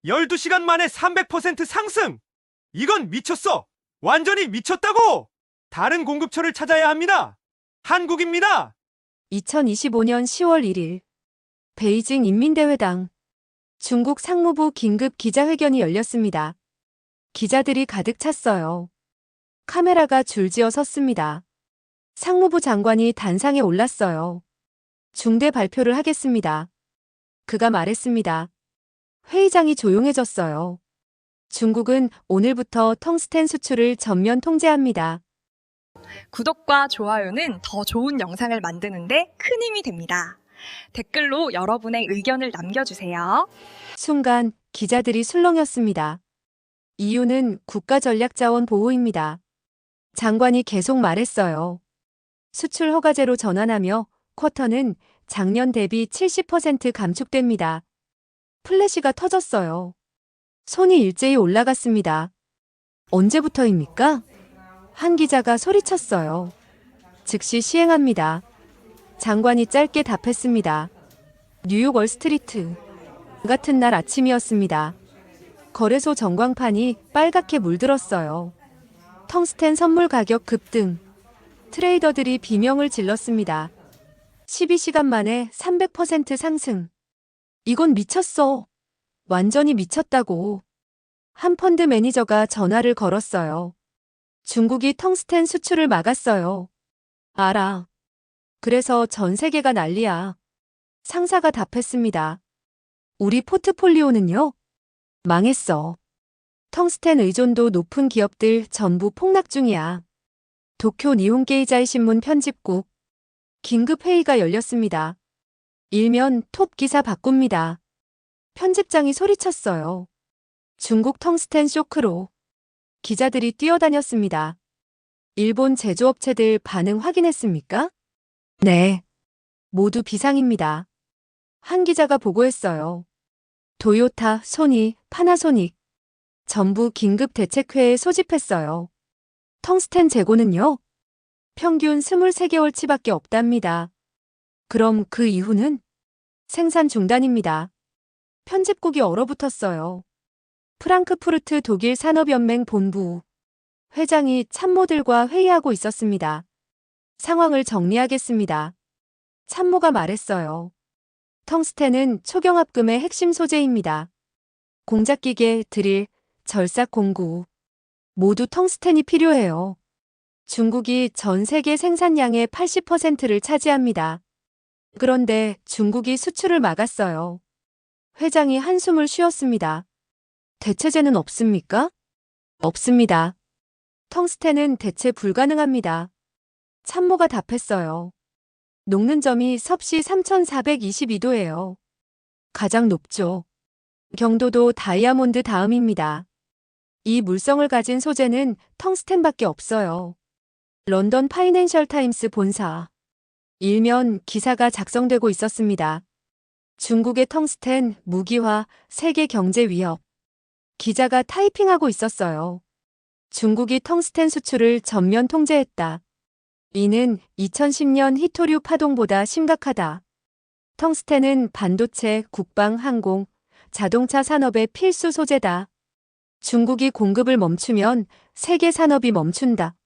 12시간 만에 300% 상승! 이건 미쳤어! 완전히 미쳤다고! 다른 공급처를 찾아야 합니다. 한국입니다. 2025년 10월 1일 베이징 인민대회당 중국 상무부 긴급 기자회견이 열렸습니다. 기자들이 가득 찼어요. 카메라가 줄지어 섰습니다. 상무부 장관이 단상에 올랐어요. 중대 발표를 하겠습니다. 그가 말했습니다. 회의장이 조용해졌어요. 중국은 오늘부터 텅스텐 수출을 전면 통제합니다. 구독과 좋아요는 더 좋은 영상을 만드는데 큰 힘이 됩니다. 댓글로 여러분의 의견을 남겨주세요. 순간 기자들이 술렁였습니다. 이유는 국가전략자원 보호입니다. 장관이 계속 말했어요. 수출 허가제로 전환하며 쿼터는 작년 대비 70% 감축됩니다. 플래시가 터졌어요. 손이 일제히 올라갔습니다. 언제부터입니까? 한 기자가 소리쳤어요. 즉시 시행합니다. 장관이 짧게 답했습니다. 뉴욕 월스트리트 같은 날 아침이었습니다. 거래소 전광판이 빨갛게 물들었어요. 텅스텐 선물 가격 급등. 트레이더들이 비명을 질렀습니다. 12시간 만에 300% 상승. 이건 미쳤어. 완전히 미쳤다고. 한 펀드 매니저가 전화를 걸었어요. 중국이 텅스텐 수출을 막았어요. 알아. 그래서 전 세계가 난리야. 상사가 답했습니다. 우리 포트폴리오는요? 망했어. 텅스텐 의존도 높은 기업들 전부 폭락 중이야. 도쿄 니혼게이자이 신문 편집국. 긴급 회의가 열렸습니다. 일면 톱 기사 바꿉니다. 편집장이 소리쳤어요. 중국 텅스텐 쇼크로. 기자들이 뛰어다녔습니다. 일본 제조업체들 반응 확인했습니까? 네. 모두 비상입니다. 한 기자가 보고했어요. 도요타, 소니, 파나소닉. 전부 긴급 대책회에 소집했어요. 텅스텐 재고는요? 평균 23개월치밖에 없답니다. 그럼 그 이후는? 생산 중단입니다. 편집국이 얼어붙었어요. 프랑크푸르트 독일 산업연맹 본부. 회장이 참모들과 회의하고 있었습니다. 상황을 정리하겠습니다. 참모가 말했어요. 텅스텐은 초경합금의 핵심 소재입니다. 공작기계, 드릴, 절삭 공구. 모두 텅스텐이 필요해요. 중국이 전 세계 생산량의 80%를 차지합니다. 그런데 중국이 수출을 막았어요. 회장이 한숨을 쉬었습니다. 대체제는 없습니까? 없습니다. 텅스텐은 대체 불가능합니다. 참모가 답했어요. 녹는 점이 섭씨 3422도예요. 가장 높죠. 경도도 다이아몬드 다음입니다. 이 물성을 가진 소재는 텅스텐밖에 없어요. 런던 파이낸셜 타임스 본사. 일면 기사가 작성되고 있었습니다. 중국의 텅스텐, 무기화, 세계 경제 위협. 기자가 타이핑하고 있었어요. 중국이 텅스텐 수출을 전면 통제했다. 이는 2010년 히토류 파동보다 심각하다. 텅스텐은 반도체, 국방, 항공, 자동차 산업의 필수 소재다. 중국이 공급을 멈추면 세계 산업이 멈춘다.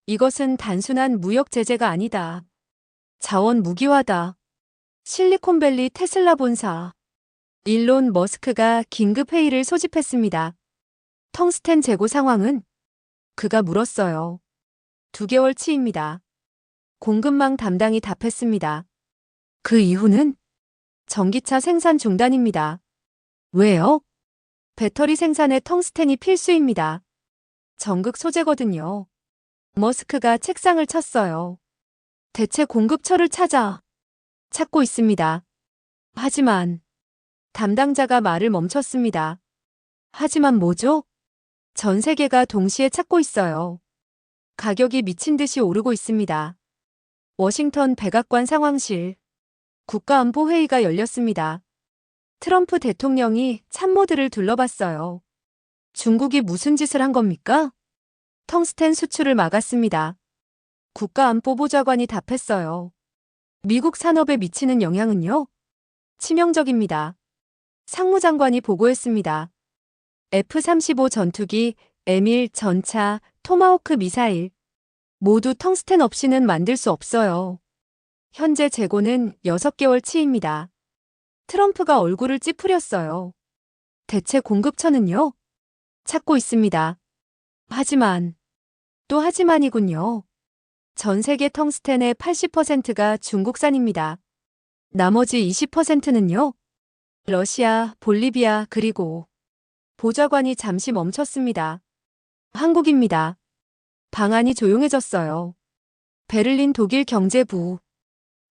이것은 단순한 무역 제재가 아니다. 자원 무기화다. 실리콘밸리 테슬라 본사. 일론 머스크가 긴급 회의를 소집했습니다. 텅스텐 재고 상황은? 그가 물었어요. 2개월치입니다. 공급망 담당이 답했습니다. 그 이후는? 전기차 생산 중단입니다. 왜요? 배터리 생산에 텅스텐이 필수입니다. 전극 소재거든요. 머스크가 책상을 쳤어요. 대체 공급처를 찾고 있습니다. 하지만 담당자가 말을 멈췄습니다. 하지만 뭐죠? 전 세계가 동시에 찾고 있어요. 가격이 미친 듯이 오르고 있습니다. 워싱턴 백악관 상황실. 국가안보회의가 열렸습니다. 트럼프 대통령이 참모들을 둘러봤어요. 중국이 무슨 짓을 한 겁니까? 텅스텐 수출을 막았습니다. 국가안보보좌관이 답했어요. 미국 산업에 미치는 영향은요? 치명적입니다. 상무장관이 보고했습니다. F-35 전투기, M1 전차, 토마호크 미사일. 모두 텅스텐 없이는 만들 수 없어요. 현재 재고는 6개월치입니다. 트럼프가 얼굴을 찌푸렸어요. 대체 공급처는요? 찾고 있습니다. 하지만, 또 하지만이군요. 전 세계 텅스텐의 80%가 중국산입니다. 나머지 20%는요? 러시아, 볼리비아, 그리고 보좌관이 잠시 멈췄습니다. 한국입니다. 방안이 조용해졌어요. 베를린 독일 경제부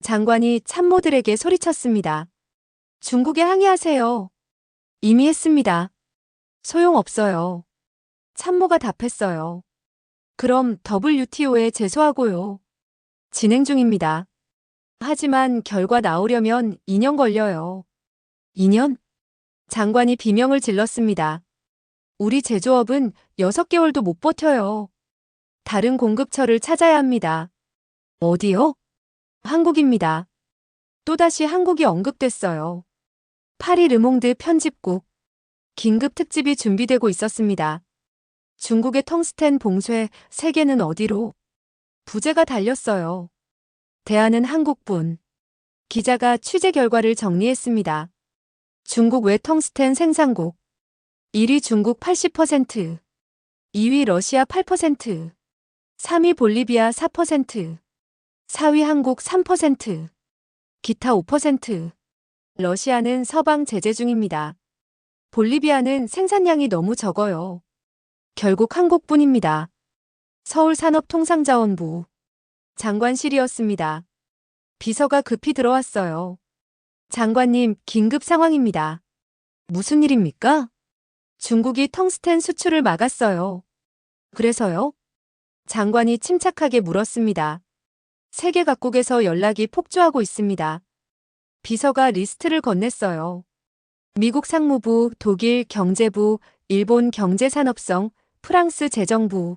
장관이 참모들에게 소리쳤습니다. 중국에 항의하세요. 이미 했습니다. 소용없어요. 참모가 답했어요. 그럼 WTO에 제소하고요. 진행 중입니다. 하지만 결과 나오려면 2년 걸려요. 2년? 장관이 비명을 질렀습니다. 우리 제조업은 6개월도 못 버텨요. 다른 공급처를 찾아야 합니다. 어디요? 한국입니다. 또다시 한국이 언급됐어요. 파리 르몽드 편집국. 긴급 특집이 준비되고 있었습니다. 중국의 텅스텐 봉쇄, 세계는 어디로? 부제가 달렸어요. 대안은 한국뿐. 기자가 취재 결과를 정리했습니다. 중국 외 텅스텐 생산국. 1위 중국 80%, 2위 러시아 8%, 3위 볼리비아 4%, 4위 한국 3%, 기타 5%. 러시아는 서방 제재 중입니다. 볼리비아는 생산량이 너무 적어요. 결국 한국뿐입니다. 서울산업통상자원부 장관실이었습니다. 비서가 급히 들어왔어요. 장관님, 긴급 상황입니다. 무슨 일입니까? 중국이 텅스텐 수출을 막았어요. 그래서요? 장관이 침착하게 물었습니다. 세계 각국에서 연락이 폭주하고 있습니다. 비서가 리스트를 건넸어요. 미국 상무부, 독일 경제부, 일본 경제산업성, 프랑스 재정부.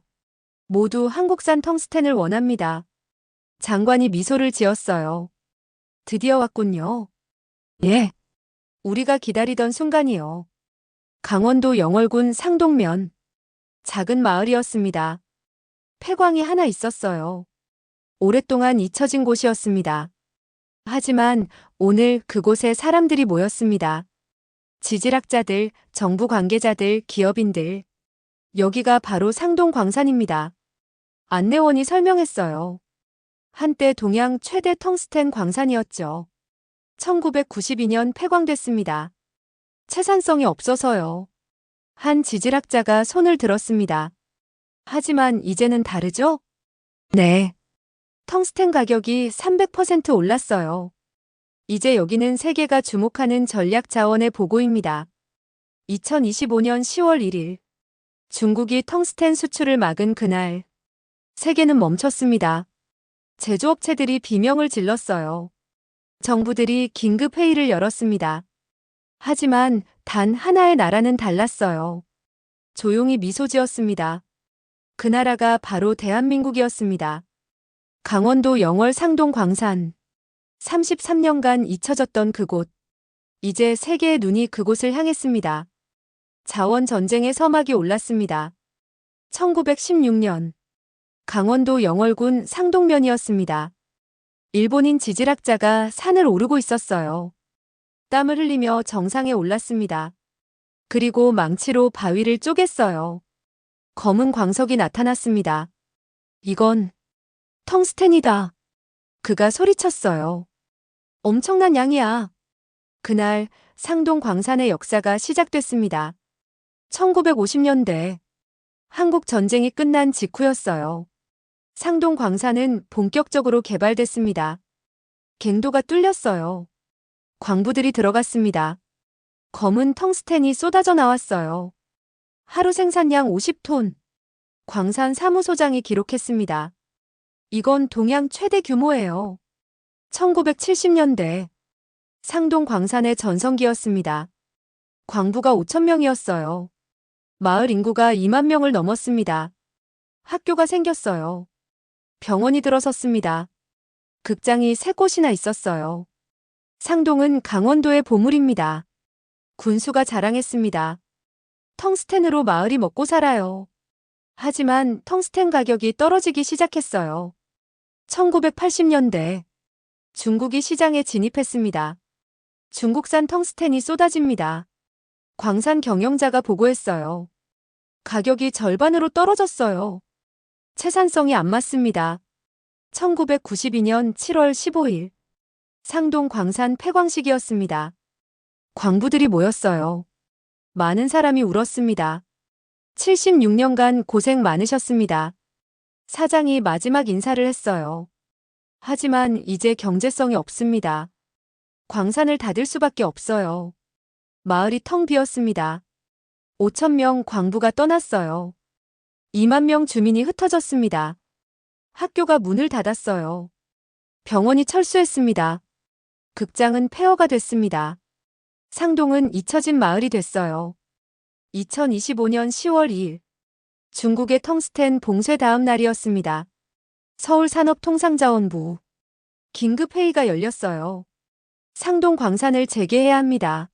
모두 한국산 텅스텐을 원합니다. 장관이 미소를 지었어요. 드디어 왔군요. 예. 우리가 기다리던 순간이요. 강원도 영월군 상동면. 작은 마을이었습니다. 폐광이 하나 있었어요. 오랫동안 잊혀진 곳이었습니다. 하지만 오늘 그곳에 사람들이 모였습니다. 지질학자들, 정부 관계자들, 기업인들. 여기가 바로 상동광산입니다. 안내원이 설명했어요. 한때 동양 최대 텅스텐 광산이었죠. 1992년 폐광됐습니다. 채산성이 없어서요. 한 지질학자가 손을 들었습니다. 하지만 이제는 다르죠? 네. 텅스텐 가격이 300% 올랐어요. 이제 여기는 세계가 주목하는 전략 자원의 보고입니다. 2025년 10월 1일. 중국이 텅스텐 수출을 막은 그날. 세계는 멈췄습니다. 제조업체들이 비명을 질렀어요. 정부들이 긴급 회의를 열었습니다. 하지만 단 하나의 나라는 달랐어요. 조용히 미소 지었습니다. 그 나라가 바로 대한민국이었습니다. 강원도 영월 상동 광산. 33년간 잊혀졌던 그곳. 이제 세계의 눈이 그곳을 향했습니다. 자원 전쟁의 서막이 올랐습니다. 1916년. 강원도 영월군 상동면이었습니다. 일본인 지질학자가 산을 오르고 있었어요. 땀을 흘리며 정상에 올랐습니다. 그리고 망치로 바위를 쪼갰어요. 검은 광석이 나타났습니다. 이건 텅스텐이다. 그가 소리쳤어요. 엄청난 양이야. 그날 상동 광산의 역사가 시작됐습니다. 1950년대 한국 전쟁이 끝난 직후였어요. 상동 광산은 본격적으로 개발됐습니다. 갱도가 뚫렸어요. 광부들이 들어갔습니다. 검은 텅스텐이 쏟아져 나왔어요. 하루 생산량 50톤. 광산 사무소장이 기록했습니다. 이건 동양 최대 규모예요. 1970년대 상동 광산의 전성기였습니다. 광부가 5,000명이었어요. 마을 인구가 2만 명을 넘었습니다. 학교가 생겼어요. 병원이 들어섰습니다. 극장이 3곳이나 있었어요. 상동은 강원도의 보물입니다. 군수가 자랑했습니다. 텅스텐으로 마을이 먹고 살아요. 하지만 텅스텐 가격이 떨어지기 시작했어요. 1980년대 중국이 시장에 진입했습니다. 중국산 텅스텐이 쏟아집니다. 광산 경영자가 보고했어요. 가격이 절반으로 떨어졌어요. 채산성이 안 맞습니다. 1992년 7월 15일 상동 광산 폐광식이었습니다. 광부들이 모였어요. 많은 사람이 울었습니다. 76년간 고생 많으셨습니다. 사장이 마지막 인사를 했어요. 하지만 이제 경제성이 없습니다. 광산을 닫을 수밖에 없어요. 마을이 텅 비었습니다. 5,000명 광부가 떠났어요. 2만 명 주민이 흩어졌습니다. 학교가 문을 닫았어요. 병원이 철수했습니다. 극장은 폐허가 됐습니다. 상동은 잊혀진 마을이 됐어요. 2025년 10월 2일 중국의 텅스텐 봉쇄 다음 날이었습니다. 서울산업통상자원부 긴급회의가 열렸어요. 상동 광산을 재개해야 합니다.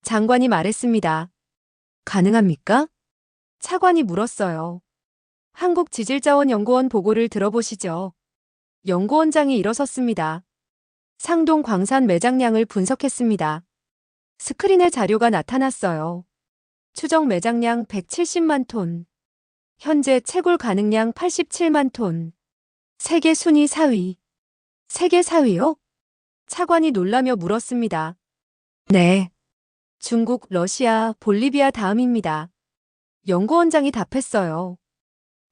장관이 말했습니다. 가능합니까? 차관이 물었어요. 한국지질자원연구원 보고를 들어보시죠. 연구원장이 일어섰습니다. 상동 광산 매장량을 분석했습니다. 스크린에 자료가 나타났어요. 추정 매장량 170만 톤. 현재 채굴 가능량 87만 톤. 세계 순위 4위. 세계 4위요? 차관이 놀라며 물었습니다. 네. 중국, 러시아, 볼리비아 다음입니다. 연구원장이 답했어요.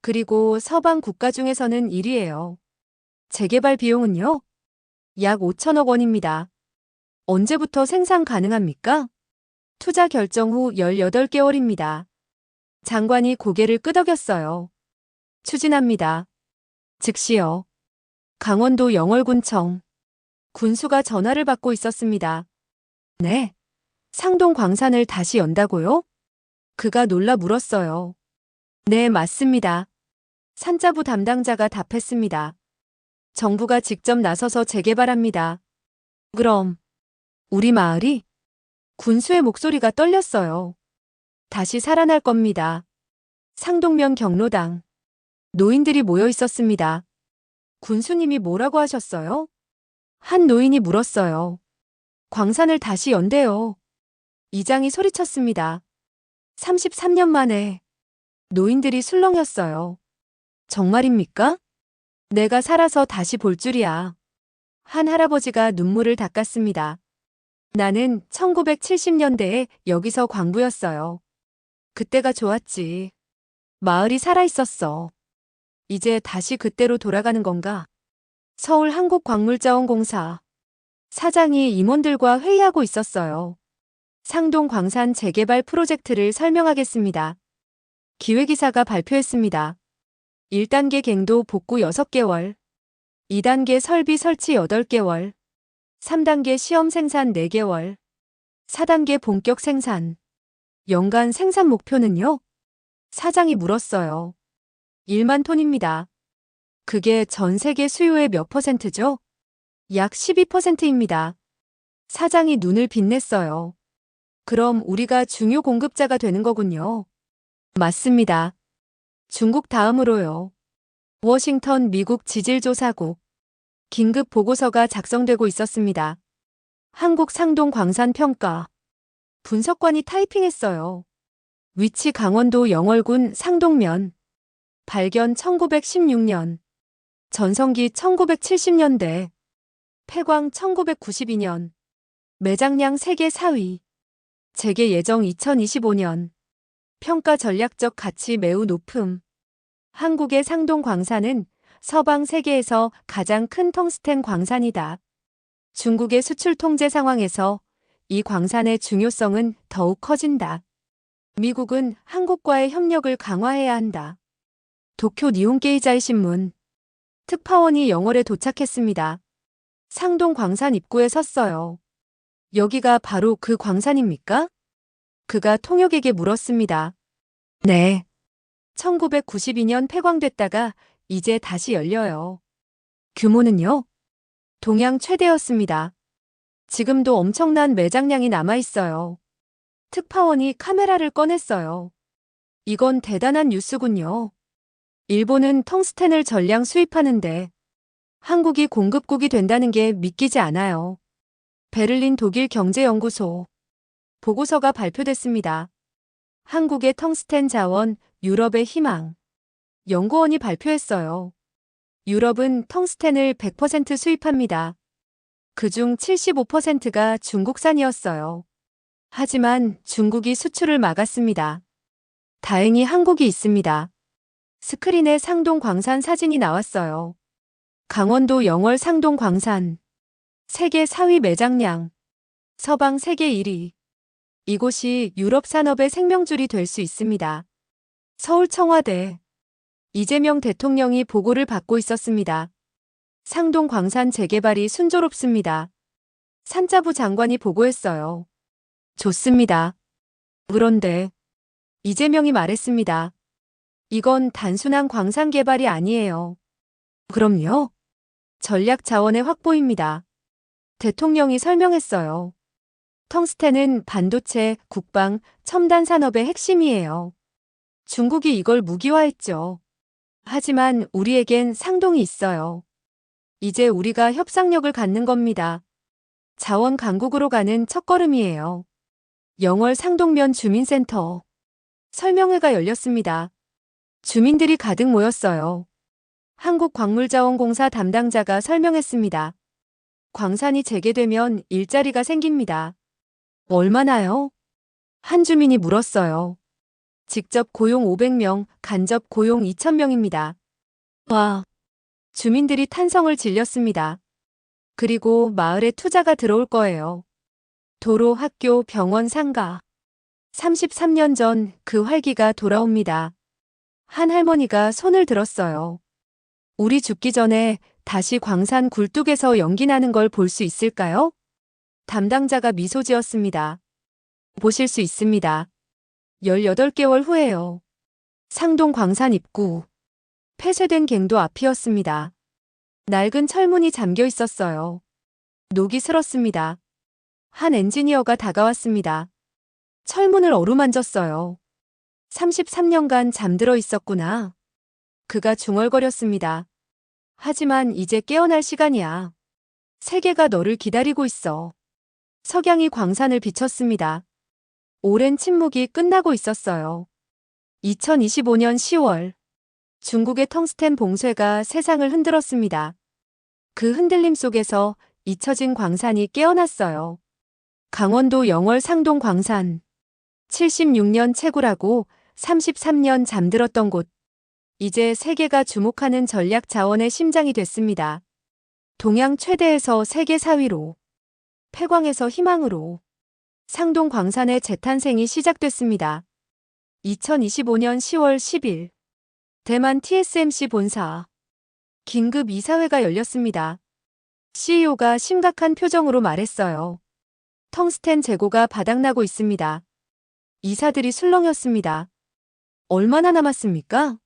그리고 서방 국가 중에서는 1위예요. 재개발 비용은요? 약 5천억 원입니다. 언제부터 생산 가능합니까? 투자 결정 후 18개월입니다. 장관이 고개를 끄덕였어요. 추진합니다. 즉시요. 강원도 영월군청. 군수가 전화를 받고 있었습니다. 네. 상동 광산을 다시 연다고요? 그가 놀라 물었어요. 네, 맞습니다. 산자부 담당자가 답했습니다. 정부가 직접 나서서 재개발합니다. 그럼 우리 마을이? 군수의 목소리가 떨렸어요. 다시 살아날 겁니다. 상동면 경로당. 노인들이 모여 있었습니다. 군수님이 뭐라고 하셨어요? 한 노인이 물었어요. 광산을 다시 연대요. 이장이 소리쳤습니다. 33년 만에. 노인들이 술렁였어요. 정말입니까? 내가 살아서 다시 볼 줄이야. 한 할아버지가 눈물을 닦았습니다. 나는 1970년대에 여기서 광부였어요. 그때가 좋았지. 마을이 살아있었어. 이제 다시 그때로 돌아가는 건가? 서울 한국광물자원공사 사장이 임원들과 회의하고 있었어요. 상동 광산 재개발 프로젝트를 설명하겠습니다. 기획이사가 발표했습니다. 1단계 갱도 복구 6개월, 2단계 설비 설치 8개월, 3단계 시험 생산 4개월, 4단계 본격 생산. 연간 생산 목표는요? 사장이 물었어요. 1만 톤입니다. 그게 전 세계 수요의 몇 %죠? 약 12%입니다. 사장이 눈을 빛냈어요. 그럼 우리가 중요 공급자가 되는 거군요. 맞습니다. 중국 다음으로요. 워싱턴 미국 지질조사국. 긴급 보고서가 작성되고 있었습니다. 한국 상동 광산 평가. 분석관이 타이핑했어요. 위치 강원도 영월군 상동면. 발견 1916년. 전성기 1970년대. 폐광 1992년. 매장량 세계 4위. 재개 예정 2025년. 평가 전략적 가치 매우 높음. 한국의 상동 광산은 서방 세계에서 가장 큰 텅스텐 광산이다. 중국의 수출 통제 상황에서 이 광산의 중요성은 더욱 커진다. 미국은 한국과의 협력을 강화해야 한다. 도쿄 니혼게이자이 신문. 특파원이 영월에 도착했습니다. 상동 광산 입구에 섰어요. 여기가 바로 그 광산입니까? 그가 통역에게 물었습니다. 네. 1992년 폐광됐다가 이제 다시 열려요. 규모는요? 동양 최대였습니다. 지금도 엄청난 매장량이 남아있어요. 특파원이 카메라를 꺼냈어요. 이건 대단한 뉴스군요. 일본은 텅스텐을 전량 수입하는데 한국이 공급국이 된다는 게 믿기지 않아요. 베를린 독일 경제연구소 보고서가 발표됐습니다. 한국의 텅스텐 자원, 유럽의 희망. 연구원이 발표했어요. 유럽은 텅스텐을 100% 수입합니다. 그중 75%가 중국산이었어요. 하지만 중국이 수출을 막았습니다. 다행히 한국이 있습니다. 스크린에 상동 광산 사진이 나왔어요. 강원도 영월 상동 광산. 세계 4위 매장량. 서방 세계 1위. 이곳이 유럽 산업의 생명줄이 될 수 있습니다. 서울 청와대. 이재명 대통령이 보고를 받고 있었습니다. 상동 광산 재개발이 순조롭습니다. 산자부 장관이 보고했어요. 좋습니다. 그런데 이재명이 말했습니다. 이건 단순한 광산 개발이 아니에요. 그럼요. 전략 자원의 확보입니다. 대통령이 설명했어요. 텅스텐은 반도체, 국방, 첨단 산업의 핵심이에요. 중국이 이걸 무기화했죠. 하지만 우리에겐 상동이 있어요. 이제 우리가 협상력을 갖는 겁니다. 자원 강국으로 가는 첫걸음이에요. 영월 상동면 주민센터. 설명회가 열렸습니다. 주민들이 가득 모였어요. 한국광물자원공사 담당자가 설명했습니다. 광산이 재개되면 일자리가 생깁니다. 얼마나요? 한 주민이 물었어요. 직접 고용 500명, 간접 고용 2,000명입니다. 와, 주민들이 탄성을 질렸습니다. 그리고 마을에 투자가 들어올 거예요. 도로, 학교, 병원, 상가. 33년 전 그 활기가 돌아옵니다. 한 할머니가 손을 들었어요. 우리 죽기 전에 다시 광산 굴뚝에서 연기 나는 걸 볼 수 있을까요? 담당자가 미소 지었습니다. 보실 수 있습니다. 18개월 후에요. 상동 광산 입구. 폐쇄된 갱도 앞이었습니다. 낡은 철문이 잠겨 있었어요. 녹이 슬었습니다. 한 엔지니어가 다가왔습니다. 철문을 어루만졌어요. 33년간 잠들어 있었구나. 그가 중얼거렸습니다. 하지만 이제 깨어날 시간이야. 세계가 너를 기다리고 있어. 석양이 광산을 비췄습니다. 오랜 침묵이 끝나고 있었어요. 2025년 10월. 중국의 텅스텐 봉쇄가 세상을 흔들었습니다. 그 흔들림 속에서 잊혀진 광산이 깨어났어요. 강원도 영월 상동 광산. 76년 채굴하고 33년 잠들었던 곳. 이제 세계가 주목하는 전략 자원의 심장이 됐습니다. 동양 최대에서 세계 4위로. 폐광에서 희망으로. 상동 광산의 재탄생이 시작됐습니다. 2025년 10월 10일. 대만 TSMC 본사. 긴급 이사회가 열렸습니다. CEO가 심각한 표정으로 말했어요. 텅스텐 재고가 바닥나고 있습니다. 이사들이 술렁였습니다. 얼마나 남았습니까?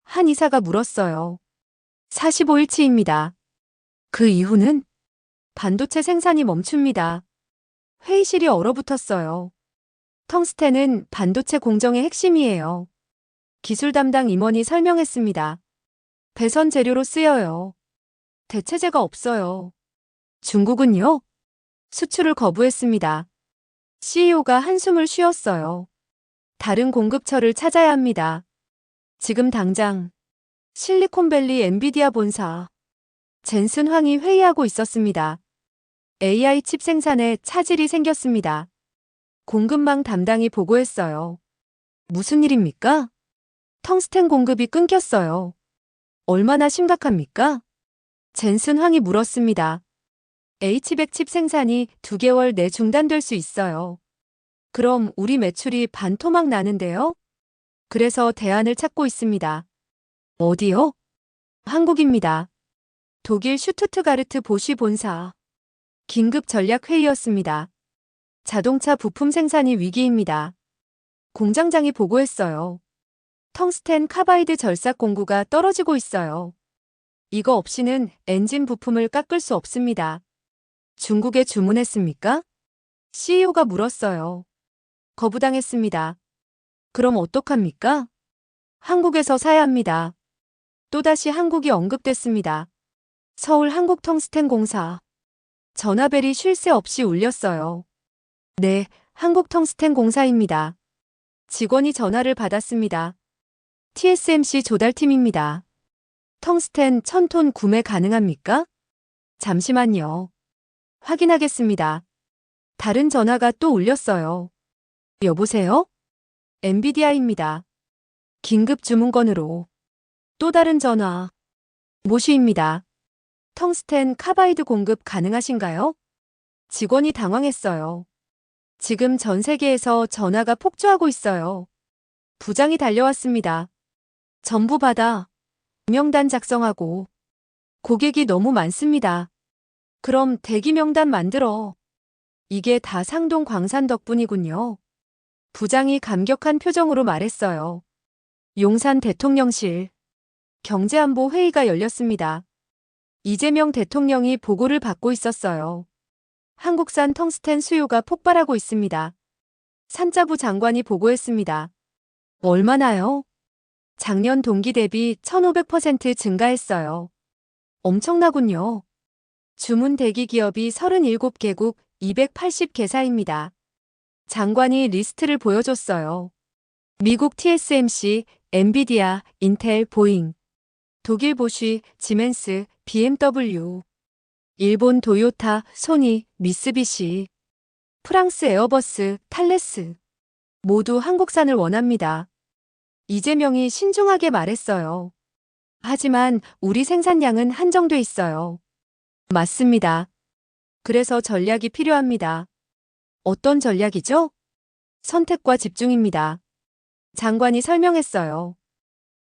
한 이사가 물었어요. 45일치입니다. 그 이후는? 반도체 생산이 멈춥니다. 회의실이 얼어붙었어요. 텅스텐은 반도체 공정의 핵심이에요. 기술 담당 임원이 설명했습니다. 배선 재료로 쓰여요. 대체제가 없어요. 중국은요? 수출을 거부했습니다. CEO가 한숨을 쉬었어요. 다른 공급처를 찾아야 합니다. 지금 당장. 실리콘밸리 엔비디아 본사. 젠슨 황이 회의하고 있었습니다. AI 칩 생산에 차질이 생겼습니다. 공급망 담당이 보고했어요. 무슨 일입니까? 텅스텐 공급이 끊겼어요. 얼마나 심각합니까? 젠슨 황이 물었습니다. H100 칩 생산이 2개월 내 중단될 수 있어요. 그럼 우리 매출이 반토막 나는데요? 그래서 대안을 찾고 있습니다. 어디요? 한국입니다. 독일 슈투트가르트 보쉬 본사. 긴급 전략 회의였습니다. 자동차 부품 생산이 위기입니다. 공장장이 보고했어요. 텅스텐 카바이드 절삭 공구가 떨어지고 있어요. 이거 없이는 엔진 부품을 깎을 수 없습니다. 중국에 주문했습니까? CEO가 물었어요. 거부당했습니다. 그럼 어떡합니까? 한국에서 사야 합니다. 또다시 한국이 언급됐습니다. 서울 한국텅스텐공사. 전화벨이 쉴 새 없이 울렸어요. 네, 한국텅스텐공사입니다. 직원이 전화를 받았습니다. TSMC 조달팀입니다. 텅스텐 1000톤 구매 가능합니까? 잠시만요. 확인하겠습니다. 다른 전화가 또 울렸어요. 여보세요? 엔비디아입니다. 긴급 주문 건으로. 또 다른 전화. 모슈입니다. 텅스텐 카바이드 공급 가능하신가요? 직원이 당황했어요. 지금 전 세계에서 전화가 폭주하고 있어요. 부장이 달려왔습니다. 전부 받아. 명단 작성하고. 고객이 너무 많습니다. 그럼 대기 명단 만들어. 이게 다 상동 광산 덕분이군요. 부장이 감격한 표정으로 말했어요. 용산 대통령실. 경제안보 회의가 열렸습니다. 이재명 대통령이 보고를 받고 있었어요. 한국산 텅스텐 수요가 폭발하고 있습니다. 산자부 장관이 보고했습니다. 얼마나요? 작년 동기 대비 1500% 증가했어요. 엄청나군요. 주문 대기 기업이 37개국 280개사입니다. 장관이 리스트를 보여줬어요. 미국 TSMC, 엔비디아, 인텔, 보잉, 독일 보쉬, 지멘스, BMW, 일본 도요타, 소니, 미쓰비시, 프랑스 에어버스, 탈레스. 모두 한국산을 원합니다. 이재명이 신중하게 말했어요. 하지만 우리 생산량은 한정돼 있어요. 맞습니다. 그래서 전략이 필요합니다. 어떤 전략이죠? 선택과 집중입니다. 장관이 설명했어요.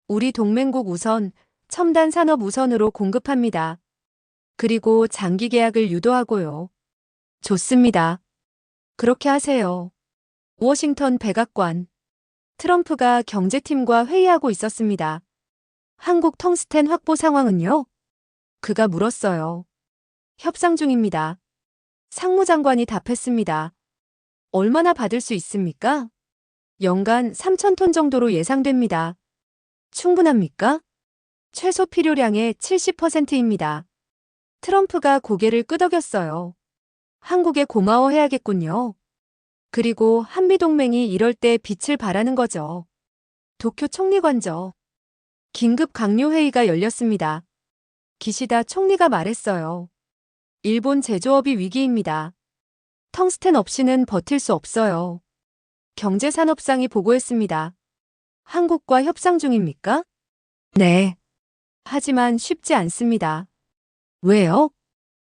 우리 동맹국 우선, 첨단 산업 우선으로 공급합니다. 그리고 장기 계약을 유도하고요. 좋습니다. 그렇게 하세요. 워싱턴 백악관. 트럼프가 경제팀과 회의하고 있었습니다. 한국 텅스텐 확보 상황은요? 그가 물었어요. 협상 중입니다. 상무장관이 답했습니다. 얼마나 받을 수 있습니까? 연간 3,000톤 정도로 예상됩니다. 충분합니까? 최소 필요량의 70%입니다. 트럼프가 고개를 끄덕였어요. 한국에 고마워해야겠군요. 그리고 한미동맹이 이럴 때 빛을 발하는 거죠. 도쿄 총리관저. 긴급 강요회의가 열렸습니다. 기시다 총리가 말했어요. 일본 제조업이 위기입니다. 텅스텐 없이는 버틸 수 없어요. 경제산업상이 보고했습니다. 한국과 협상 중입니까? 네. 하지만 쉽지 않습니다. 왜요?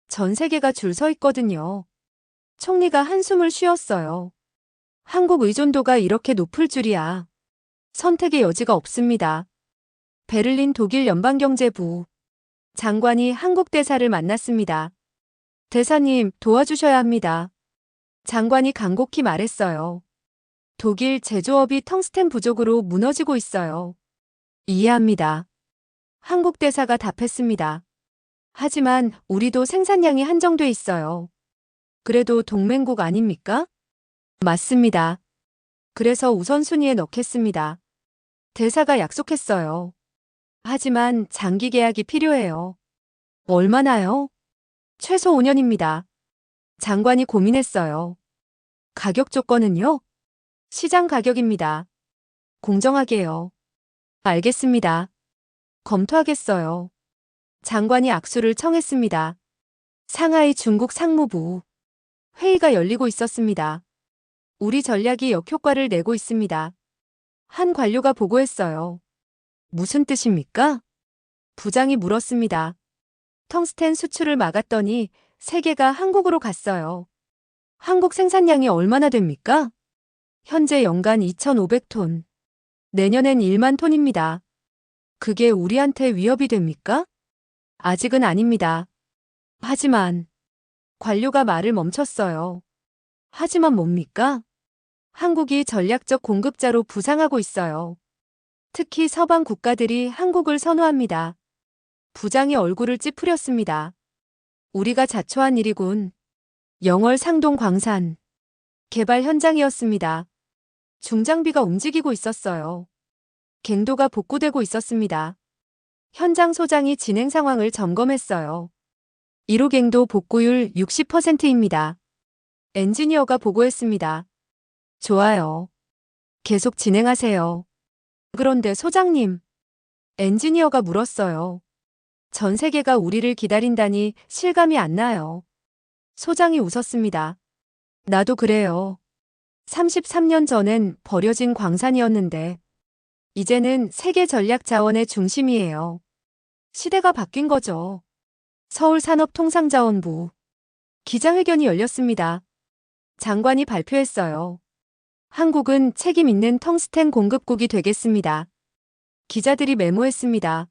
전 세계가 줄 서 있거든요. 총리가 한숨을 쉬었어요. 한국 의존도가 이렇게 높을 줄이야. 선택의 여지가 없습니다. 베를린 독일 연방경제부. 장관이 한국 대사를 만났습니다. 대사님, 도와주셔야 합니다. 장관이 간곡히 말했어요. 독일 제조업이 텅스텐 부족으로 무너지고 있어요. 이해합니다. 한국 대사가 답했습니다. 하지만 우리도 생산량이 한정돼 있어요. 그래도 동맹국 아닙니까? 맞습니다. 그래서 우선순위에 넣겠습니다. 대사가 약속했어요. 하지만 장기 계약이 필요해요. 얼마나요? 최소 5년입니다. 장관이 고민했어요. 가격 조건은요? 시장 가격입니다. 공정하게요. 알겠습니다. 검토하겠어요. 장관이 악수를 청했습니다. 상하이 중국 상무부. 회의가 열리고 있었습니다. 우리 전략이 역효과를 내고 있습니다. 한 관료가 보고했어요. 무슨 뜻입니까? 부장이 물었습니다. 텅스텐 수출을 막았더니 세계가 한국으로 갔어요. 한국 생산량이 얼마나 됩니까? 현재 연간 2,500톤. 내년엔 1만 톤입니다. 그게 우리한테 위협이 됩니까? 아직은 아닙니다. 하지만 관료가 말을 멈췄어요. 하지만 뭡니까? 한국이 전략적 공급자로 부상하고 있어요. 특히 서방 국가들이 한국을 선호합니다. 부장이 얼굴을 찌푸렸습니다. 우리가 자초한 일이군. 영월 상동 광산. 개발 현장이었습니다. 중장비가 움직이고 있었어요. 갱도가 복구되고 있었습니다. 현장 소장이 진행 상황을 점검했어요. 1호 갱도 복구율 60%입니다. 엔지니어가 보고했습니다. 좋아요. 계속 진행하세요. 그런데 소장님, 엔지니어가 물었어요. 전 세계가 우리를 기다린다니 실감이 안 나요. 소장이 웃었습니다. 나도 그래요. 33년 전엔 버려진 광산이었는데, 이제는 세계 전략 자원의 중심이에요. 시대가 바뀐 거죠. 서울산업통상자원부 기자회견이 열렸습니다. 장관이 발표했어요. 한국은 책임 있는 텅스텐 공급국이 되겠습니다. 기자들이 메모했습니다.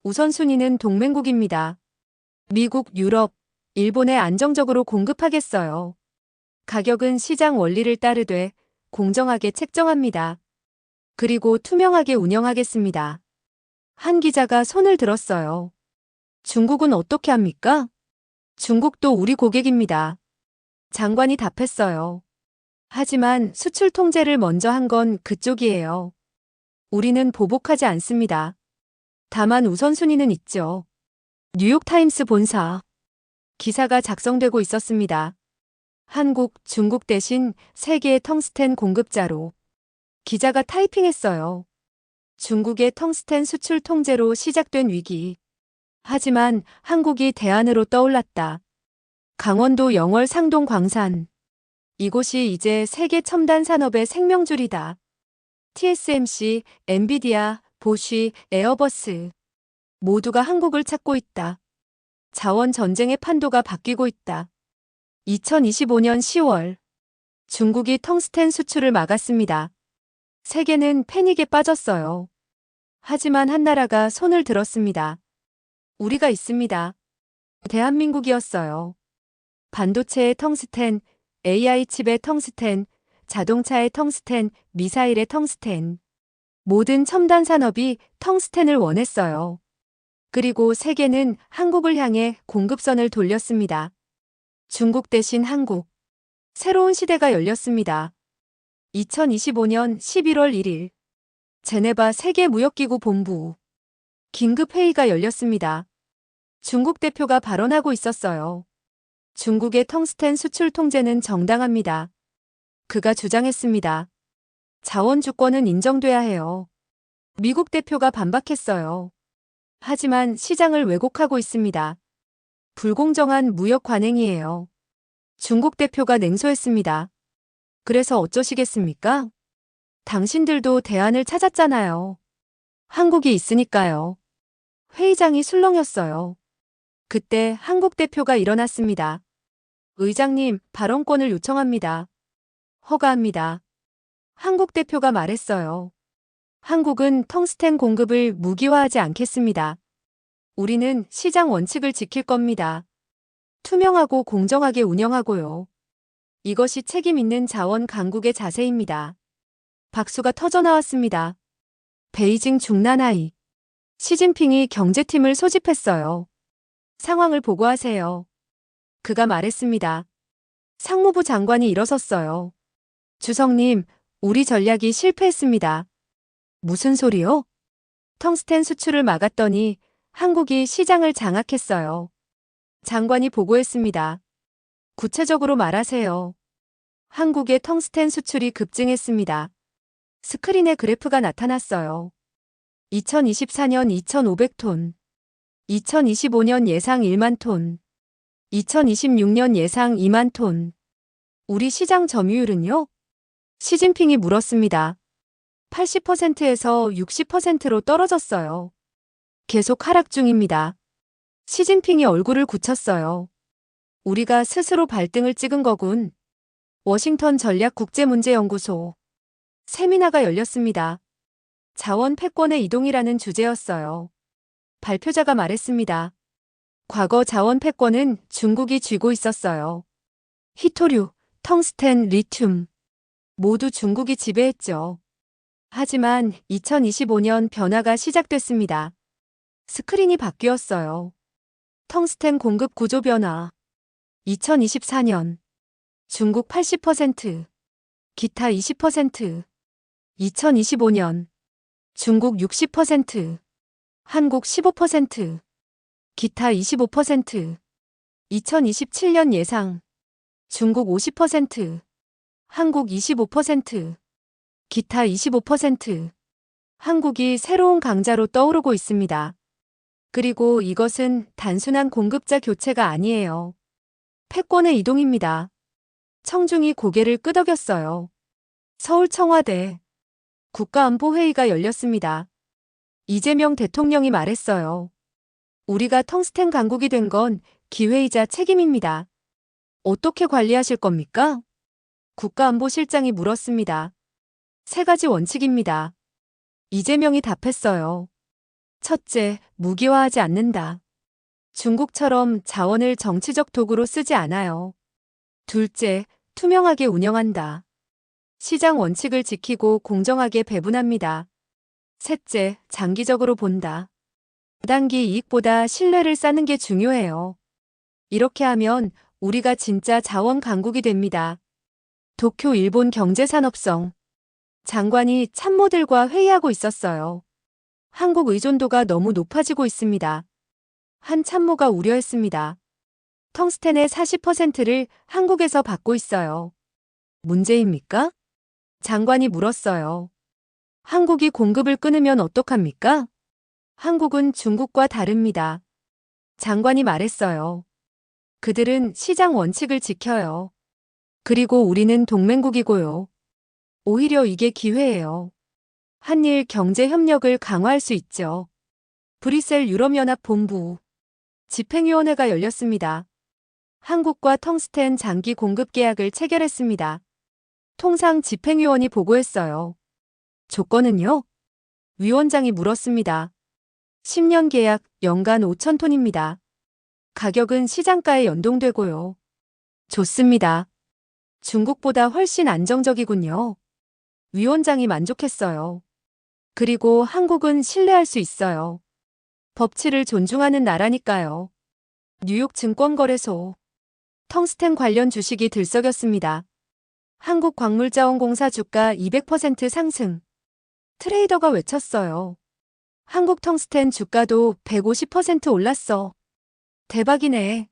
우선순위는 동맹국입니다. 미국, 유럽, 일본에 안정적으로 공급하겠어요. 가격은 시장 원리를 따르되 공정하게 책정합니다. 그리고 투명하게 운영하겠습니다. 한 기자가 손을 들었어요. 중국은 어떻게 합니까? 중국도 우리 고객입니다. 장관이 답했어요. 하지만 수출 통제를 먼저 한 건 그쪽이에요. 우리는 보복하지 않습니다. 다만 우선순위는 있죠. 뉴욕타임스 본사. 기사가 작성되고 있었습니다. 한국, 중국 대신 세계의 텅스텐 공급자로. 기자가 타이핑했어요. 중국의 텅스텐 수출 통제로 시작된 위기. 하지만 한국이 대안으로 떠올랐다. 강원도 영월 상동 광산. 이곳이 이제 세계 첨단 산업의 생명줄이다. TSMC, 엔비디아, 보쉬, 에어버스. 모두가 한국을 찾고 있다. 자원 전쟁의 판도가 바뀌고 있다. 2025년 10월. 중국이 텅스텐 수출을 막았습니다. 세계는 패닉에 빠졌어요. 하지만 한 나라가 손을 들었습니다. 우리가 있습니다. 대한민국이었어요. 반도체의 텅스텐, AI 칩의 텅스텐, 자동차의 텅스텐, 미사일의 텅스텐. 모든 첨단 산업이 텅스텐을 원했어요. 그리고 세계는 한국을 향해 공급선을 돌렸습니다. 중국 대신 한국. 새로운 시대가 열렸습니다. 2025년 11월 1일. 제네바 세계무역기구 본부. 긴급회의가 열렸습니다. 중국 대표가 발언하고 있었어요. 중국의 텅스텐 수출 통제는 정당합니다. 그가 주장했습니다. 자원 주권은 인정돼야 해요. 미국 대표가 반박했어요. 하지만 시장을 왜곡하고 있습니다. 불공정한 무역 관행이에요. 중국 대표가 냉소했습니다. 그래서 어쩌시겠습니까? 당신들도 대안을 찾았잖아요. 한국이 있으니까요. 회의장이 술렁였어요. 그때 한국 대표가 일어났습니다. 의장님, 발언권을 요청합니다. 허가합니다. 한국 대표가 말했어요. 한국은 텅스텐 공급을 무기화하지 않겠습니다. 우리는 시장 원칙을 지킬 겁니다. 투명하고 공정하게 운영하고요. 이것이 책임 있는 자원 강국의 자세입니다. 박수가 터져나왔습니다. 베이징 중난하이. 시진핑이 경제팀을 소집했어요. 상황을 보고하세요. 그가 말했습니다. 상무부 장관이 일어섰어요. 주석님, 우리 전략이 실패했습니다. 무슨 소리요? 텅스텐 수출을 막았더니 한국이 시장을 장악했어요. 장관이 보고했습니다. 구체적으로 말하세요. 한국의 텅스텐 수출이 급증했습니다. 스크린에 그래프가 나타났어요. 2024년 2,500톤, 2025년 예상 1만 톤, 2026년 예상 2만 톤. 우리 시장 점유율은요? 시진핑이 물었습니다. 80%에서 60%로 떨어졌어요. 계속 하락 중입니다. 시진핑이 얼굴을 굳혔어요. 우리가 스스로 발등을 찍은 거군. 워싱턴 전략국제문제연구소. 세미나가 열렸습니다. 자원 패권의 이동이라는 주제였어요. 발표자가 말했습니다. 과거 자원 패권은 중국이 쥐고 있었어요. 히토류, 텅스텐, 리튬. 모두 중국이 지배했죠. 하지만 2025년 변화가 시작됐습니다. 스크린이 바뀌었어요. 텅스텐 공급 구조 변화. 2024년 중국 80%, 기타 20%, 2025년 중국 60%, 한국 15%, 기타 25%. 2027년 예상 중국 50%, 한국 25%, 기타 25%. 한국이 새로운 강자로 떠오르고 있습니다. 그리고 이것은 단순한 공급자 교체가 아니에요. 패권의 이동입니다. 청중이 고개를 끄덕였어요. 서울 청와대 국가안보회의가 열렸습니다. 이재명 대통령이 말했어요. 우리가 텅스텐 강국이 된 건 기회이자 책임입니다. 어떻게 관리하실 겁니까? 국가안보실장이 물었습니다. 세 가지 원칙입니다. 이재명이 답했어요. 첫째, 무기화하지 않는다. 중국처럼 자원을 정치적 도구로 쓰지 않아요. 둘째, 투명하게 운영한다. 시장 원칙을 지키고 공정하게 배분합니다. 셋째, 장기적으로 본다. 단기 이익보다 신뢰를 쌓는 게 중요해요. 이렇게 하면 우리가 진짜 자원 강국이 됩니다. 도쿄 일본 경제산업성 장관이 참모들과 회의하고 있었어요. 한국 의존도가 너무 높아지고 있습니다. 한 참모가 우려했습니다. 텅스텐의 40%를 한국에서 받고 있어요. 문제입니까? 장관이 물었어요. 한국이 공급을 끊으면 어떡합니까? 한국은 중국과 다릅니다. 장관이 말했어요. 그들은 시장 원칙을 지켜요. 그리고 우리는 동맹국이고요. 오히려 이게 기회예요. 한일 경제 협력을 강화할 수 있죠. 브뤼셀 유럽연합 본부 집행위원회가 열렸습니다. 한국과 텅스텐 장기 공급 계약을 체결했습니다. 통상 집행위원이 보고했어요. 조건은요? 위원장이 물었습니다. 10년 계약 연간 5천 톤입니다. 가격은 시장가에 연동되고요. 좋습니다. 중국보다 훨씬 안정적이군요. 위원장이 만족했어요. 그리고 한국은 신뢰할 수 있어요. 법치를 존중하는 나라니까요. 뉴욕 증권거래소 텅스텐 관련 주식이 들썩였습니다. 한국광물자원공사 주가 200% 상승. 트레이더가 외쳤어요. 한국 텅스텐 주가도 150% 올랐어. 대박이네.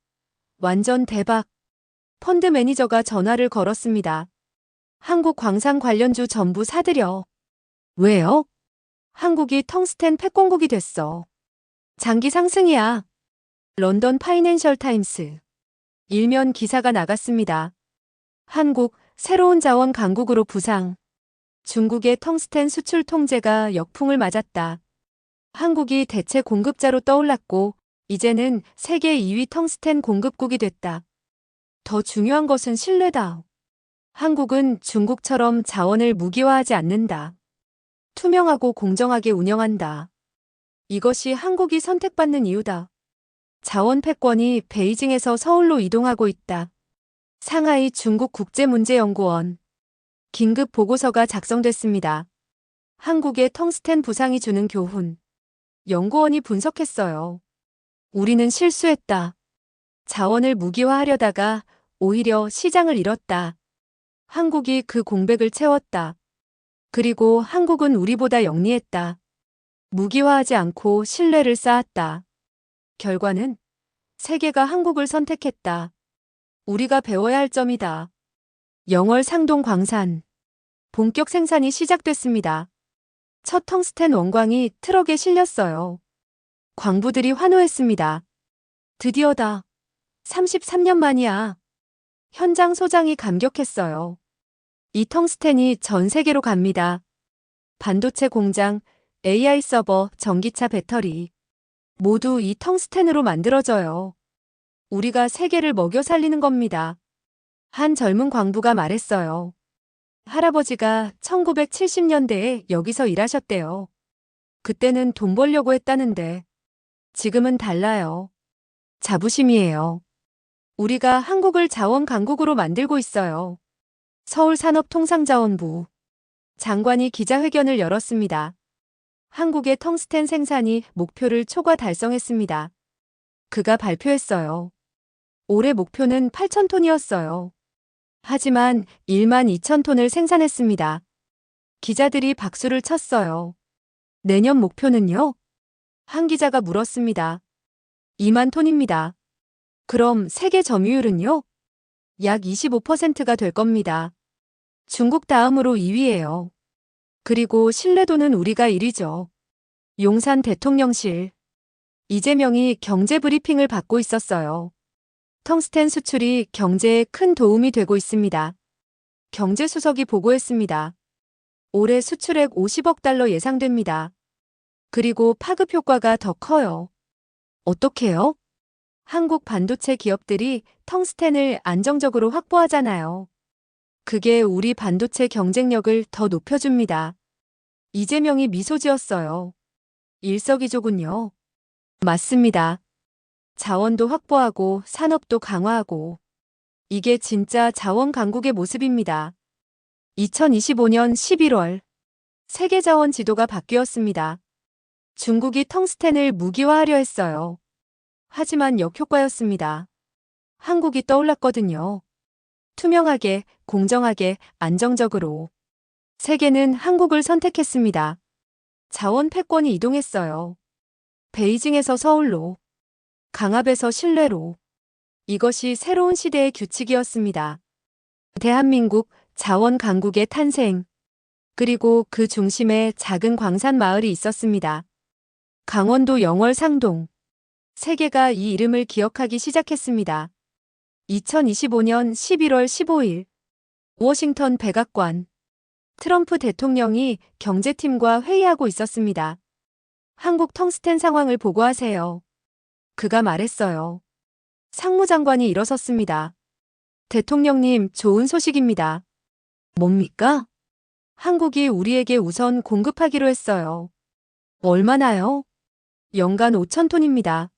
완전 대박. 펀드 매니저가 전화를 걸었습니다. 한국 광산 관련주 전부 사들여. 왜요? 한국이 텅스텐 패권국이 됐어. 장기 상승이야. 런던 파이낸셜 타임스. 일면 기사가 나갔습니다. 한국 새로운 자원 강국으로 부상. 중국의 텅스텐 수출 통제가 역풍을 맞았다. 한국이 대체 공급자로 떠올랐고 이제는 세계 2위 텅스텐 공급국이 됐다. 더 중요한 것은 신뢰다. 한국은 중국처럼 자원을 무기화하지 않는다. 투명하고 공정하게 운영한다. 이것이 한국이 선택받는 이유다. 자원 패권이 베이징에서 서울로 이동하고 있다. 상하이 중국국제문제연구원 긴급 보고서가 작성됐습니다. 한국의 텅스텐 부상이 주는 교훈. 연구원이 분석했어요. 우리는 실수했다. 자원을 무기화하려다가 오히려 시장을 잃었다. 한국이 그 공백을 채웠다. 그리고 한국은 우리보다 영리했다. 무기화하지 않고 신뢰를 쌓았다. 결과는 세계가 한국을 선택했다. 우리가 배워야 할 점이다. 영월 상동 광산. 본격 생산이 시작됐습니다. 첫 텅스텐 원광이 트럭에 실렸어요. 광부들이 환호했습니다. 드디어다. 33년 만이야. 현장 소장이 감격했어요. 이 텅스텐이 전 세계로 갑니다. 반도체 공장, AI 서버, 전기차 배터리. 모두 이 텅스텐으로 만들어져요. 우리가 세계를 먹여 살리는 겁니다. 한 젊은 광부가 말했어요. 할아버지가 1970년대에 여기서 일하셨대요. 그때는 돈 벌려고 했다는데 지금은 달라요. 자부심이에요. 우리가 한국을 자원 강국으로 만들고 있어요. 서울산업통상자원부 장관이 기자회견을 열었습니다. 한국의 텅스텐 생산이 목표를 초과 달성했습니다. 그가 발표했어요. 올해 목표는 8천 톤이었어요. 하지만 1만 2천 톤을 생산했습니다. 기자들이 박수를 쳤어요. 내년 목표는요? 한 기자가 물었습니다. 2만 톤입니다. 그럼 세계 점유율은요? 약 25%가 될 겁니다. 중국 다음으로 2위예요. 그리고 신뢰도는 우리가 1위죠. 용산 대통령실. 이재명이 경제 브리핑을 받고 있었어요. 텅스텐 수출이 경제에 큰 도움이 되고 있습니다. 경제수석이 보고했습니다. 올해 수출액 50억 달러 예상됩니다. 그리고 파급 효과가 더 커요. 어떻게요? 한국 반도체 기업들이 텅스텐을 안정적으로 확보하잖아요. 그게 우리 반도체 경쟁력을 더 높여줍니다. 이재명이 미소 지었어요. 일석이조군요. 맞습니다. 자원도 확보하고 산업도 강화하고. 이게 진짜 자원 강국의 모습입니다. 2025년 11월 세계 자원 지도가 바뀌었습니다. 중국이 텅스텐을 무기화하려 했어요. 하지만 역효과였습니다. 한국이 떠올랐거든요. 투명하게, 공정하게, 안정적으로. 세계는 한국을 선택했습니다. 자원 패권이 이동했어요. 베이징에서 서울로, 강압에서 신뢰로. 이것이 새로운 시대의 규칙이었습니다. 대한민국 자원 강국의 탄생. 그리고 그 중심에 작은 광산 마을이 있었습니다. 강원도 영월 상동. 세계가 이 이름을 기억하기 시작했습니다. 2025년 11월 15일 워싱턴 백악관. 트럼프 대통령이 경제팀과 회의하고 있었습니다. 한국 텅스텐 상황을 보고하세요. 그가 말했어요. 상무장관이 일어섰습니다. 대통령님, 좋은 소식입니다. 뭡니까? 한국이 우리에게 우선 공급하기로 했어요. 얼마나요? 연간 5천 톤입니다.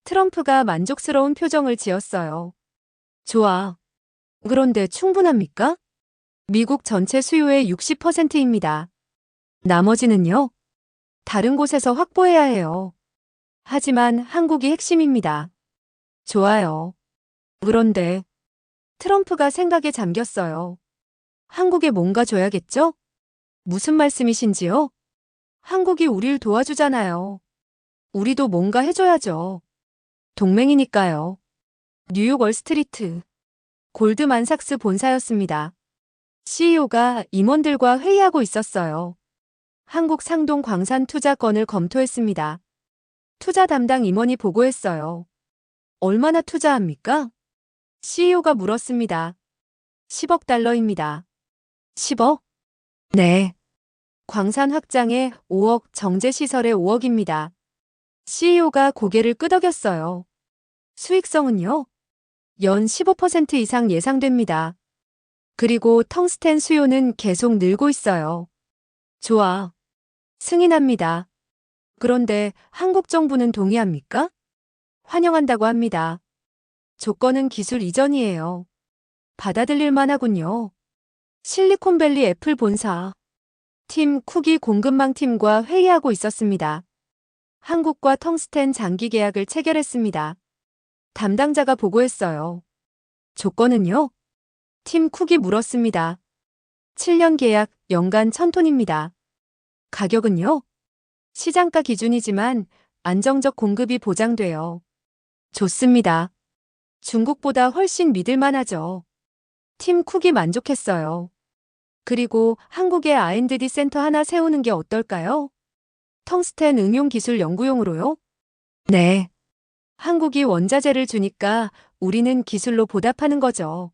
트럼프가 만족스러운 표정을 지었어요. 좋아. 그런데 충분합니까? 미국 전체 수요의 60%입니다. 나머지는요? 다른 곳에서 확보해야 해요. 하지만 한국이 핵심입니다. 좋아요. 그런데 트럼프가 생각에 잠겼어요. 한국에 뭔가 줘야겠죠? 무슨 말씀이신지요? 한국이 우릴 도와주잖아요. 우리도 뭔가 해줘야죠. 동맹이니까요. 뉴욕 월스트리트. 골드만삭스 본사였습니다. CEO가 임원들과 회의하고 있었어요. 한국 상동 광산 투자 건을 검토했습니다. 투자 담당 임원이 보고했어요. 얼마나 투자합니까? CEO가 물었습니다. 10억 달러입니다. 10억? 네. 광산 확장에 5억, 정제시설에 5억입니다. CEO가 고개를 끄덕였어요. 수익성은요? 연 15% 이상 예상됩니다. 그리고 텅스텐 수요는 계속 늘고 있어요. 좋아. 승인합니다. 그런데 한국 정부는 동의합니까? 환영한다고 합니다. 조건은 기술 이전이에요. 받아들일 만하군요. 실리콘밸리 애플 본사. 팀 쿡이 공급망 팀과 회의하고 있었습니다. 한국과 텅스텐 장기 계약을 체결했습니다. 담당자가 보고했어요. 조건은요? 팀 쿡이 물었습니다. 7년 계약, 연간 1000톤입니다. 가격은요? 시장가 기준이지만 안정적 공급이 보장돼요. 좋습니다. 중국보다 훨씬 믿을만하죠. 팀 쿡이 만족했어요. 그리고 한국에 R&D 센터 하나 세우는 게 어떨까요? 텅스텐 응용 기술 연구용으로요? 네. 한국이 원자재를 주니까 우리는 기술로 보답하는 거죠.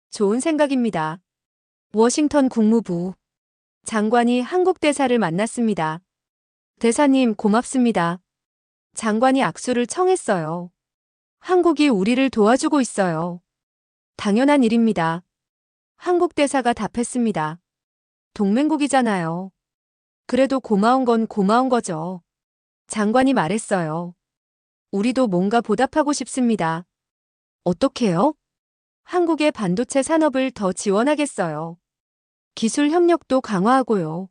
좋은 생각입니다. 워싱턴 국무부. 장관이 한국 대사를 만났습니다. 대사님, 고맙습니다. 장관이 악수를 청했어요. 한국이 우리를 도와주고 있어요. 당연한 일입니다. 한국 대사가 답했습니다. 동맹국이잖아요. 그래도 고마운 건 고마운 거죠. 장관이 말했어요. 우리도 뭔가 보답하고 싶습니다. 어떻게요? 한국의 반도체 산업을 더 지원하겠어요. 기술 협력도 강화하고요.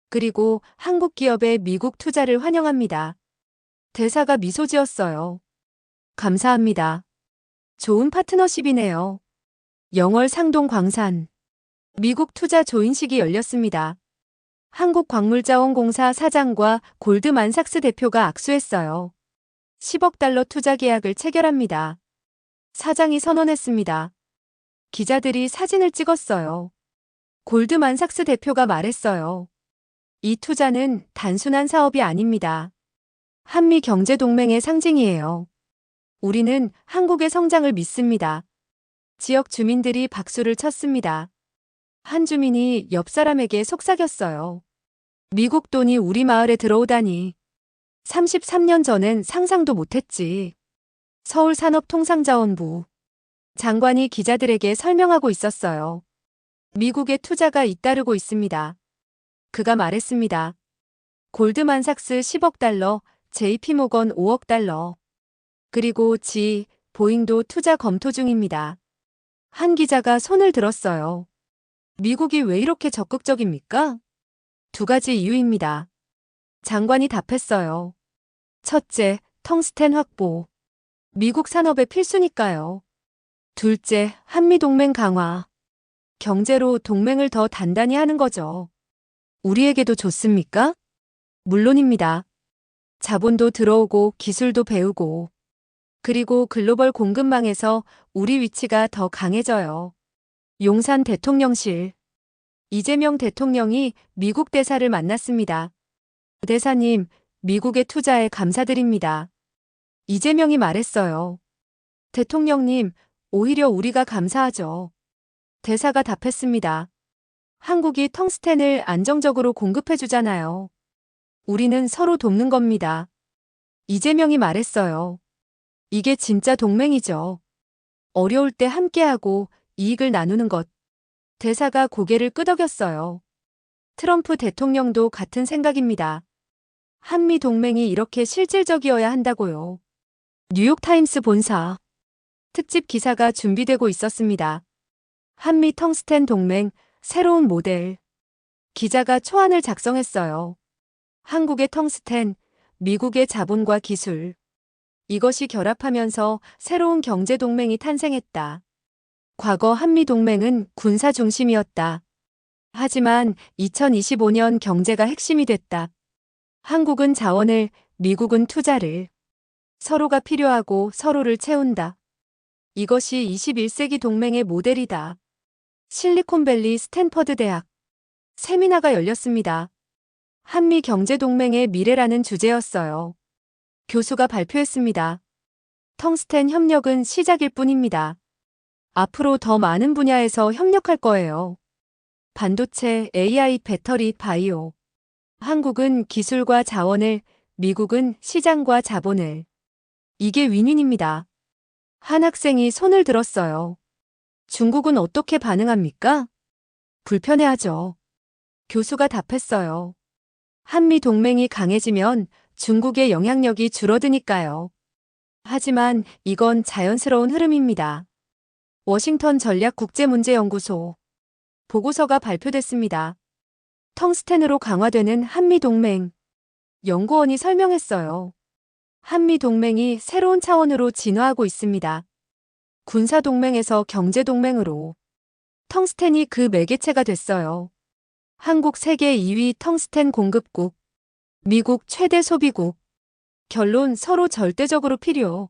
그리고 한국 기업의 미국 투자를 환영합니다. 대사가 미소 지었어요. 감사합니다. 좋은 파트너십이네요. 영월 상동 광산. 미국 투자 조인식이 열렸습니다. 한국광물자원공사 사장과 골드만삭스 대표가 악수했어요. 10억 달러 투자 계약을 체결합니다. 사장이 선언했습니다. 기자들이 사진을 찍었어요. 골드만삭스 대표가 말했어요. 이 투자는 단순한 사업이 아닙니다. 한미 경제 동맹의 상징이에요. 우리는 한국의 성장을 믿습니다. 지역 주민들이 박수를 쳤습니다. 한 주민이 옆 사람에게 속삭였어요. 미국 돈이 우리 마을에 들어오다니. 33년 전엔 상상도 못했지. 서울산업통상자원부 장관이 기자들에게 설명하고 있었어요. 미국의 투자가 잇따르고 있습니다. 그가 말했습니다. 골드만삭스 10억 달러, JP모건 5억 달러. 그리고 보잉도 투자 검토 중입니다. 한 기자가 손을 들었어요. 미국이 왜 이렇게 적극적입니까? 두 가지 이유입니다. 장관이 답했어요. 첫째, 텅스텐 확보. 미국 산업의 필수니까요. 둘째, 한미동맹 강화. 경제로 동맹을 더 단단히 하는 거죠. 우리에게도 좋습니까? 물론입니다. 자본도 들어오고 기술도 배우고. 그리고 글로벌 공급망에서 우리 위치가 더 강해져요. 용산 대통령실. 이재명 대통령이 미국 대사를 만났습니다. 대사님, 미국의 투자에 감사드립니다. 이재명이 말했어요. 대통령님, 오히려 우리가 감사하죠. 대사가 답했습니다. 한국이 텅스텐을 안정적으로 공급해주잖아요. 우리는 서로 돕는 겁니다. 이재명이 말했어요. 이게 진짜 동맹이죠. 어려울 때 함께하고 이익을 나누는 것. 대사가 고개를 끄덕였어요. 트럼프 대통령도 같은 생각입니다. 한미 동맹이 이렇게 실질적이어야 한다고요. 뉴욕타임스 본사. 특집 기사가 준비되고 있었습니다. 한미 텅스텐 동맹, 새로운 모델. 기자가 초안을 작성했어요. 한국의 텅스텐, 미국의 자본과 기술. 이것이 결합하면서 새로운 경제 동맹이 탄생했다. 과거 한미 동맹은 군사 중심이었다. 하지만 2025년 경제가 핵심이 됐다. 한국은 자원을, 미국은 투자를. 서로가 필요하고 서로를 채운다. 이것이 21세기 동맹의 모델이다. 실리콘밸리 스탠퍼드 대학. 세미나가 열렸습니다. 한미 경제동맹의 미래라는 주제였어요. 교수가 발표했습니다. 텅스텐 협력은 시작일 뿐입니다. 앞으로 더 많은 분야에서 협력할 거예요. 반도체, AI, 배터리, 바이오. 한국은 기술과 자원을, 미국은 시장과 자본을. 이게 윈윈입니다. 한 학생이 손을 들었어요. 중국은 어떻게 반응합니까? 불편해하죠. 교수가 답했어요. 한미 동맹이 강해지면 중국의 영향력이 줄어드니까요. 하지만 이건 자연스러운 흐름입니다. 워싱턴 전략국제문제연구소 보고서가 발표됐습니다. 텅스텐으로 강화되는 한미 동맹. 연구원이 설명했어요. 한미 동맹이 새로운 차원으로 진화하고 있습니다. 군사 동맹에서 경제 동맹으로. 텅스텐이 그 매개체가 됐어요. 한국 세계 2위 텅스텐 공급국. 미국 최대 소비국. 결론 서로 절대적으로 필요.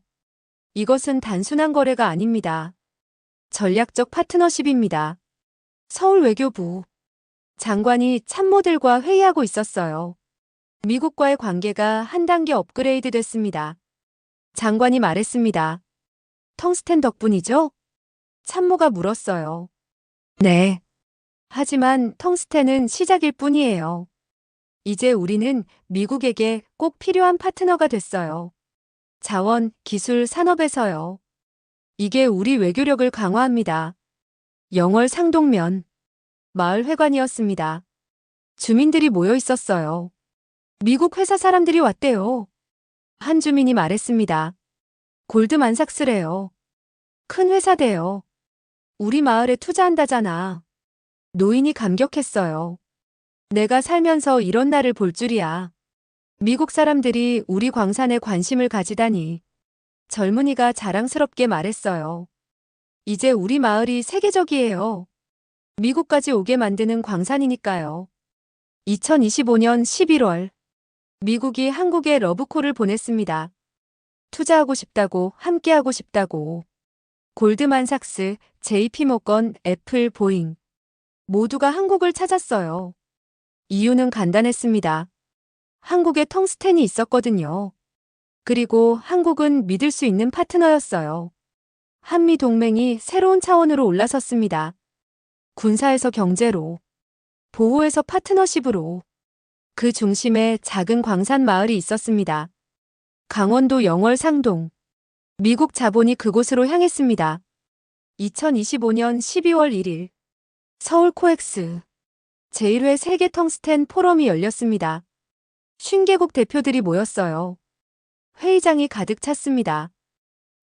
이것은 단순한 거래가 아닙니다. 전략적 파트너십입니다. 서울 외교부. 장관이 참모들과 회의하고 있었어요. 미국과의 관계가 한 단계 업그레이드 됐습니다. 장관이 말했습니다. 텅스텐 덕분이죠? 참모가 물었어요. 네. 하지만 텅스텐은 시작일 뿐이에요. 이제 우리는 미국에게 꼭 필요한 파트너가 됐어요. 자원, 기술, 산업에서요. 이게 우리 외교력을 강화합니다. 영월 상동면. 마을 회관이었습니다. 주민들이 모여 있었어요. 미국 회사 사람들이 왔대요. 한 주민이 말했습니다. 골드만삭스래요. 큰 회사대요. 우리 마을에 투자한다잖아. 노인이 감격했어요. 내가 살면서 이런 날을 볼 줄이야. 미국 사람들이 우리 광산에 관심을 가지다니. 젊은이가 자랑스럽게 말했어요. 이제 우리 마을이 세계적이에요. 미국까지 오게 만드는 광산이니까요. 2025년 11월, 미국이 한국에 러브콜을 보냈습니다. 투자하고 싶다고, 함께하고 싶다고. 골드만삭스, JP모건, 애플, 보잉. 모두가 한국을 찾았어요. 이유는 간단했습니다. 한국에 텅스텐이 있었거든요. 그리고 한국은 믿을 수 있는 파트너였어요. 한미 동맹이 새로운 차원으로 올라섰습니다. 군사에서 경제로, 보호에서 파트너십으로. 그 중심에 작은 광산 마을이 있었습니다. 강원도 영월 상동. 미국 자본이 그곳으로 향했습니다. 2025년 12월 1일 서울 코엑스 제1회 세계 텅스텐 포럼이 열렸습니다. 50개국 대표들이 모였어요. 회의장이 가득 찼습니다.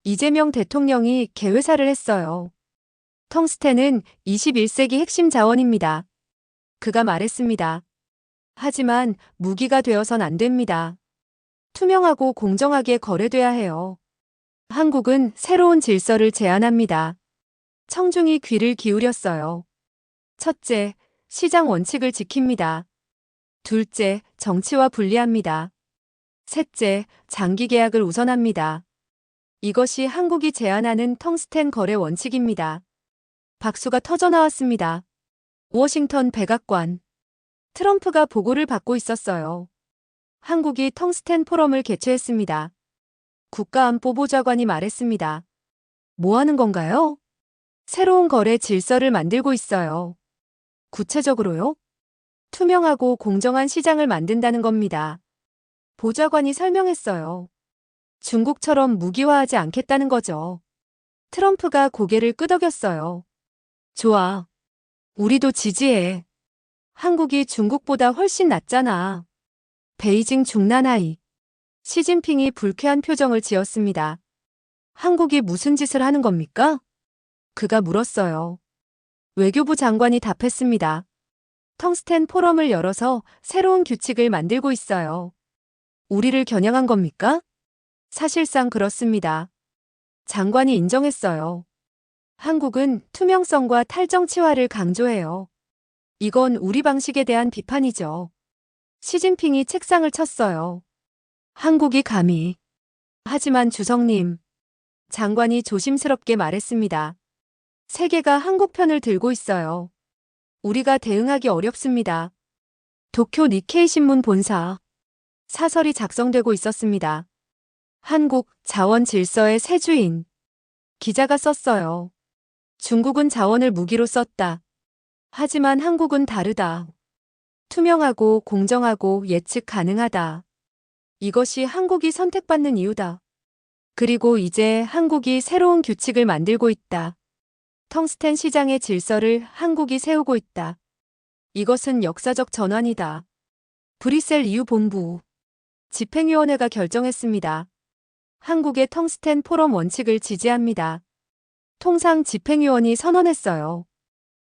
이재명 대통령이 개회사를 했어요. 텅스텐은 21세기 핵심 자원입니다. 그가 말했습니다. 하지만 무기가 되어선 안 됩니다. 투명하고 공정하게 거래돼야 해요. 한국은 새로운 질서를 제안합니다. 청중이 귀를 기울였어요. 첫째, 시장 원칙을 지킵니다. 둘째, 정치와 분리합니다. 셋째, 장기 계약을 우선합니다. 이것이 한국이 제안하는 텅스텐 거래 원칙입니다. 박수가 터져나왔습니다. 워싱턴 백악관. 트럼프가 보고를 받고 있었어요. 한국이 텅스텐 포럼을 개최했습니다. 국가안보보좌관이 말했습니다. 뭐 하는 건가요? 새로운 거래 질서를 만들고 있어요. 구체적으로요? 투명하고 공정한 시장을 만든다는 겁니다. 보좌관이 설명했어요. 중국처럼 무기화하지 않겠다는 거죠. 트럼프가 고개를 끄덕였어요. 좋아. 우리도 지지해. 한국이 중국보다 훨씬 낫잖아. 베이징 중난하이. 시진핑이 불쾌한 표정을 지었습니다. 한국이 무슨 짓을 하는 겁니까? 그가 물었어요. 외교부 장관이 답했습니다. 텅스텐 포럼을 열어서 새로운 규칙을 만들고 있어요. 우리를 겨냥한 겁니까? 사실상 그렇습니다. 장관이 인정했어요. 한국은 투명성과 탈정치화를 강조해요. 이건 우리 방식에 대한 비판이죠. 시진핑이 책상을 쳤어요. 한국이 감히. 하지만 주성님, 장관이 조심스럽게 말했습니다. 세계가 한국 편을 들고 있어요. 우리가 대응하기 어렵습니다. 도쿄 니케이 신문 본사. 사설이 작성되고 있었습니다. 한국 자원 질서의 새 주인. 기자가 썼어요. 중국은 자원을 무기로 썼다. 하지만 한국은 다르다. 투명하고 공정하고 예측 가능하다. 이것이 한국이 선택받는 이유다. 그리고 이제 한국이 새로운 규칙을 만들고 있다. 텅스텐 시장의 질서를 한국이 세우고 있다. 이것은 역사적 전환이다. 브뤼셀 EU 본부. 집행위원회가 결정했습니다. 한국의 텅스텐 포럼 원칙을 지지합니다. 통상 집행위원이 선언했어요.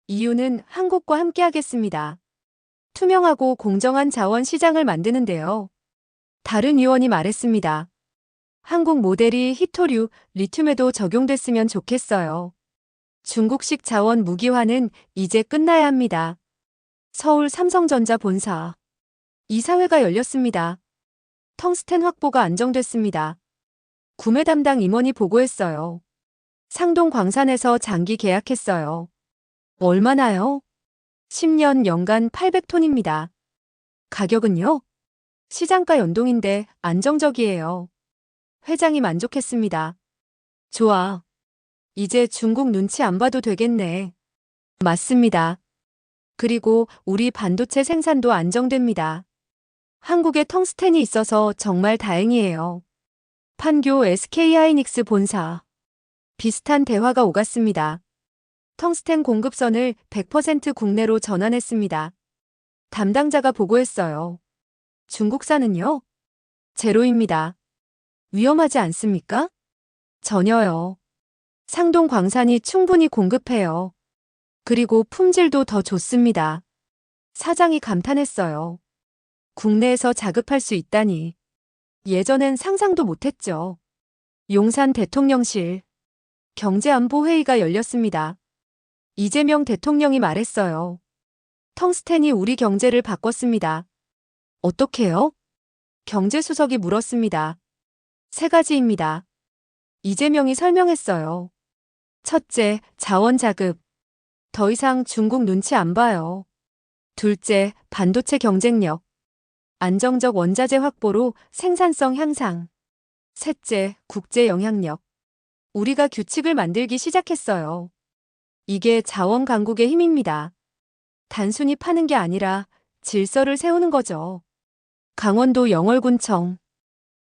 이유는 한국과 함께하겠습니다. 투명하고 공정한 자원 시장을 만드는데요. 다른 위원이 말했습니다. 한국 모델이 히토류, 리튬에도 적용됐으면 좋겠어요. 중국식 자원 무기화는 이제 끝나야 합니다. 서울 삼성전자 본사. 이사회가 열렸습니다. 텅스텐 확보가 안정됐습니다. 구매 담당 임원이 보고했어요. 상동 광산에서 장기 계약했어요. 얼마나요? 10년 연간 800톤입니다. 가격은요? 시장가 연동인데 안정적이에요. 회장이 만족했습니다. 좋아. 이제 중국 눈치 안 봐도 되겠네. 맞습니다. 그리고 우리 반도체 생산도 안정됩니다. 한국에 텅스텐이 있어서 정말 다행이에요. 판교 SK하이닉스 본사. 비슷한 대화가 오갔습니다. 텅스텐 공급선을 100% 국내로 전환했습니다. 담당자가 보고했어요. 중국산은요? 제로입니다. 위험하지 않습니까? 전혀요. 상동 광산이 충분히 공급해요. 그리고 품질도 더 좋습니다. 사장이 감탄했어요. 국내에서 자급할 수 있다니. 예전엔 상상도 못했죠. 용산 대통령실. 경제안보회의가 열렸습니다. 이재명 대통령이 말했어요. 텅스텐이 우리 경제를 바꿨습니다. 어떻게요? 경제수석이 물었습니다. 세 가지입니다. 이재명이 설명했어요. 첫째, 자원 자급. 더 이상 중국 눈치 안 봐요. 둘째, 반도체 경쟁력. 안정적 원자재 확보로 생산성 향상. 셋째, 국제 영향력. 우리가 규칙을 만들기 시작했어요. 이게 자원 강국의 힘입니다. 단순히 파는 게 아니라 질서를 세우는 거죠. 강원도 영월군청.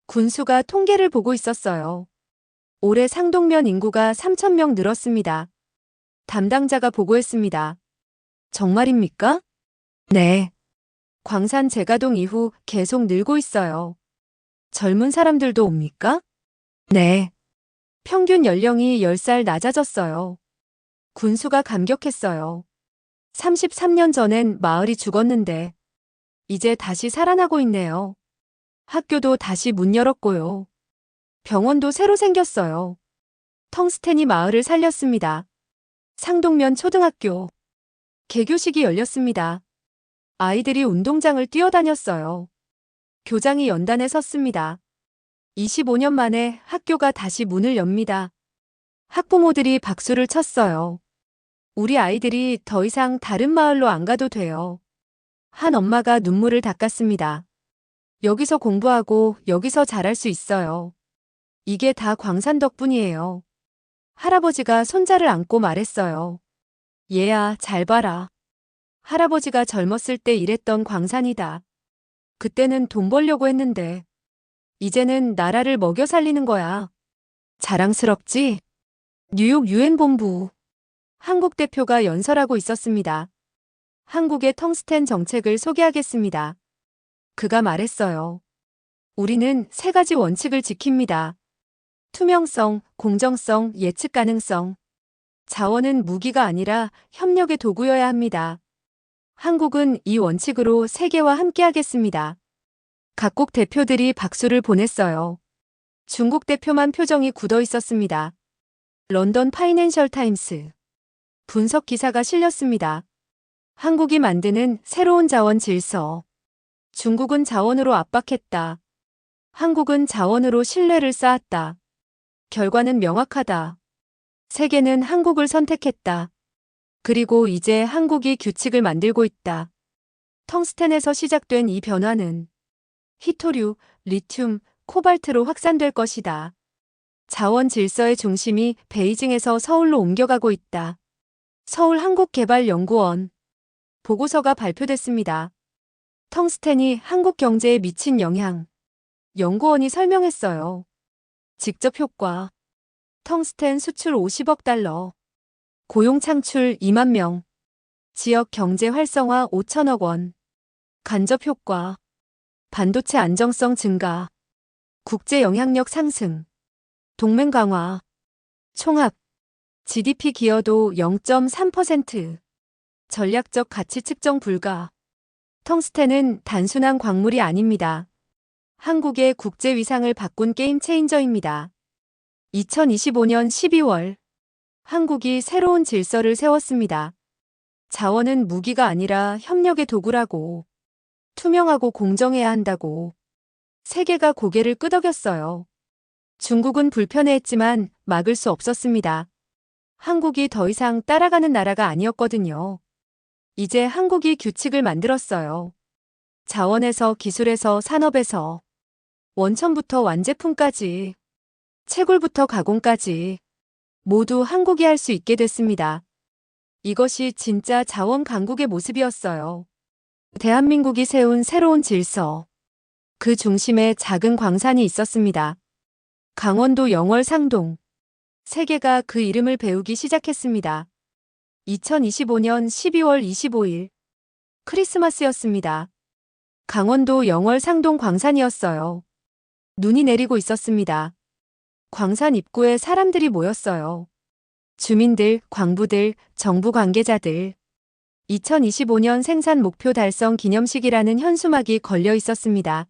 군수가 통계를 보고 있었어요. 올해 상동면 인구가 3,000명 늘었습니다. 담당자가 보고했습니다. 정말입니까? 네. 광산 재가동 이후 계속 늘고 있어요. 젊은 사람들도 옵니까? 네. 평균 연령이 10살 낮아졌어요. 군수가 감격했어요. 33년 전엔 마을이 죽었는데 이제 다시 살아나고 있네요. 학교도 다시 문 열었고요. 병원도 새로 생겼어요. 텅스텐이 마을을 살렸습니다. 상동면 초등학교. 개교식이 열렸습니다. 아이들이 운동장을 뛰어다녔어요. 교장이 연단에 섰습니다. 25년 만에 학교가 다시 문을 엽니다. 학부모들이 박수를 쳤어요. 우리 아이들이 더 이상 다른 마을로 안 가도 돼요. 한 엄마가 눈물을 닦았습니다. 여기서 공부하고 여기서 잘할 수 있어요. 이게 다 광산 덕분이에요. 할아버지가 손자를 안고 말했어요. 얘야, 잘 봐라. 할아버지가 젊었을 때 일했던 광산이다. 그때는 돈 벌려고 했는데 이제는 나라를 먹여 살리는 거야. 자랑스럽지? 뉴욕 유엔본부. 한국 대표가 연설하고 있었습니다. 한국의 텅스텐 정책을 소개하겠습니다. 그가 말했어요. 우리는 세 가지 원칙을 지킵니다. 투명성, 공정성, 예측 가능성. 자원은 무기가 아니라 협력의 도구여야 합니다. 한국은 이 원칙으로 세계와 함께하겠습니다. 각국 대표들이 박수를 보냈어요. 중국 대표만 표정이 굳어 있었습니다. 런던 파이낸셜 타임스. 분석 기사가 실렸습니다. 한국이 만드는 새로운 자원 질서. 중국은 자원으로 압박했다. 한국은 자원으로 신뢰를 쌓았다. 결과는 명확하다. 세계는 한국을 선택했다. 그리고 이제 한국이 규칙을 만들고 있다. 텅스텐에서 시작된 이 변화는 히토류, 리튬, 코발트로 확산될 것이다. 자원 질서의 중심이 베이징에서 서울로 옮겨가고 있다. 서울한국개발연구원 보고서가 발표됐습니다. 텅스텐이 한국 경제에 미친 영향. 연구원이 설명했어요. 직접 효과. 텅스텐 수출 50억 달러. 고용 창출 2만 명. 지역 경제 활성화 5천억 원. 간접 효과. 반도체 안정성 증가. 국제 영향력 상승. 동맹 강화. 총합. GDP 기여도 0.3%. 전략적 가치 측정 불가. 텅스텐은 단순한 광물이 아닙니다. 한국의 국제 위상을 바꾼 게임 체인저입니다. 2025년 12월 한국이 새로운 질서를 세웠습니다. 자원은 무기가 아니라 협력의 도구라고. 투명하고 공정해야 한다고. 세계가 고개를 끄덕였어요. 중국은 불편해했지만 막을 수 없었습니다. 한국이 더 이상 따라가는 나라가 아니었거든요. 이제 한국이 규칙을 만들었어요. 자원에서 기술에서 산업에서 원천부터 완제품까지 채굴부터 가공까지 모두 한국이 할 수 있게 됐습니다. 이것이 진짜 자원 강국의 모습이었어요. 대한민국이 세운 새로운 질서. 그 중심에 작은 광산이 있었습니다. 강원도 영월 상동. 세계가 그 이름을 배우기 시작했습니다. 2025년 12월 25일 크리스마스였습니다. 강원도 영월 상동 광산이었어요. 눈이 내리고 있었습니다. 광산 입구에 사람들이 모였어요. 주민들, 광부들, 정부 관계자들. 2025년 생산 목표 달성 기념식이라는 현수막이 걸려 있었습니다.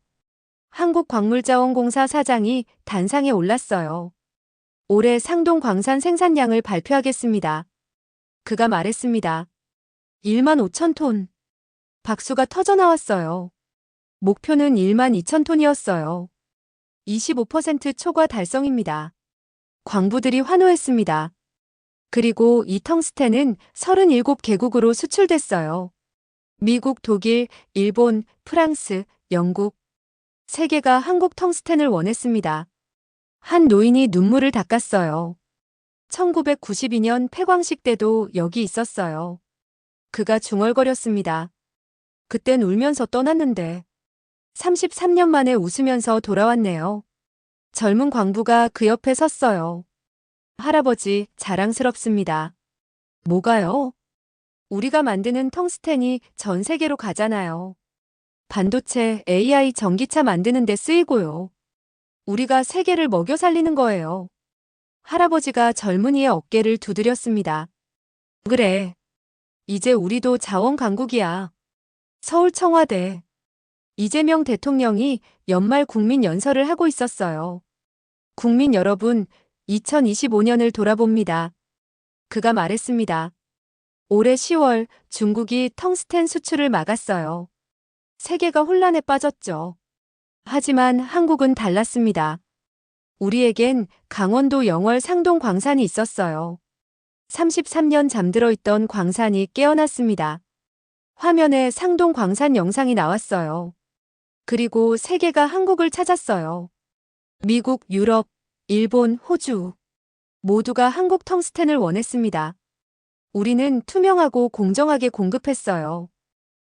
한국광물자원공사 사장이 단상에 올랐어요. 올해 상동 광산 생산량을 발표하겠습니다. 그가 말했습니다. 1만 5천 톤. 박수가 터져 나왔어요. 목표는 1만 2천 톤이었어요. 25% 초과 달성입니다. 광부들이 환호했습니다. 그리고 이 텅스텐은 37개국으로 수출됐어요. 미국, 독일, 일본, 프랑스, 영국. 세계가 한국 텅스텐을 원했습니다. 한 노인이 눈물을 닦았어요. 1992년 폐광식 때도 여기 있었어요. 그가 중얼거렸습니다. 그땐 울면서 떠났는데 33년 만에 웃으면서 돌아왔네요. 젊은 광부가 그 옆에 섰어요. 할아버지, 자랑스럽습니다. 뭐가요? 우리가 만드는 텅스텐이 전 세계로 가잖아요. 반도체, AI, 전기차 만드는 데 쓰이고요. 우리가 세계를 먹여 살리는 거예요. 할아버지가 젊은이의 어깨를 두드렸습니다. 그래. 이제 우리도 자원 강국이야. 서울 청와대. 이재명 대통령이 연말 국민 연설을 하고 있었어요. 국민 여러분, 2025년을 돌아봅니다. 그가 말했습니다. 올해 10월 중국이 텅스텐 수출을 막았어요. 세계가 혼란에 빠졌죠. 하지만 한국은 달랐습니다. 우리에겐 강원도 영월 상동 광산이 있었어요. 33년 잠들어 있던 광산이 깨어났습니다. 화면에 상동 광산 영상이 나왔어요. 그리고 세계가 한국을 찾았어요. 미국, 유럽, 일본, 호주. 모두가 한국 텅스텐을 원했습니다. 우리는 투명하고 공정하게 공급했어요.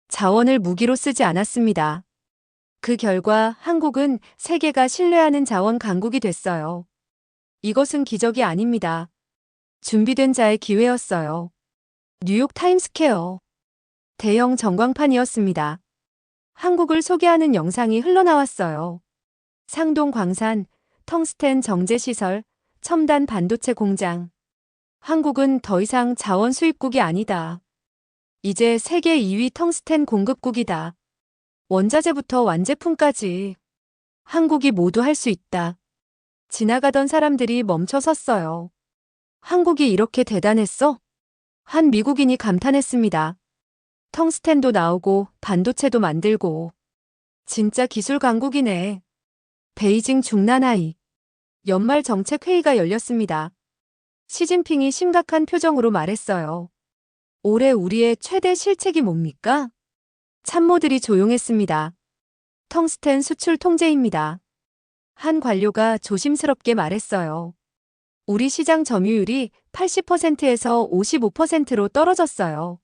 자원을 무기로 쓰지 않았습니다. 그 결과 한국은 세계가 신뢰하는 자원 강국이 됐어요. 이것은 기적이 아닙니다. 준비된 자의 기회였어요. 뉴욕 타임스퀘어. 대형 전광판이었습니다. 한국을 소개하는 영상이 흘러나왔어요. 상동 광산, 텅스텐 정제시설, 첨단 반도체 공장. 한국은 더 이상 자원 수입국이 아니다. 이제 세계 2위 텅스텐 공급국이다. 원자재부터 완제품까지. 한국이 모두 할 수 있다. 지나가던 사람들이 멈춰 섰어요. 한국이 이렇게 대단했어? 한 미국인이 감탄했습니다. 텅스텐도 나오고 반도체도 만들고. 진짜 기술 강국이네. 베이징 중난하이. 연말 정책회의가 열렸습니다. 시진핑이 심각한 표정으로 말했어요. 올해 우리의 최대 실책이 뭡니까? 참모들이 조용했습니다. 텅스텐 수출 통제입니다. 한 관료가 조심스럽게 말했어요. 우리 시장 점유율이 80%에서 55%로 떨어졌어요.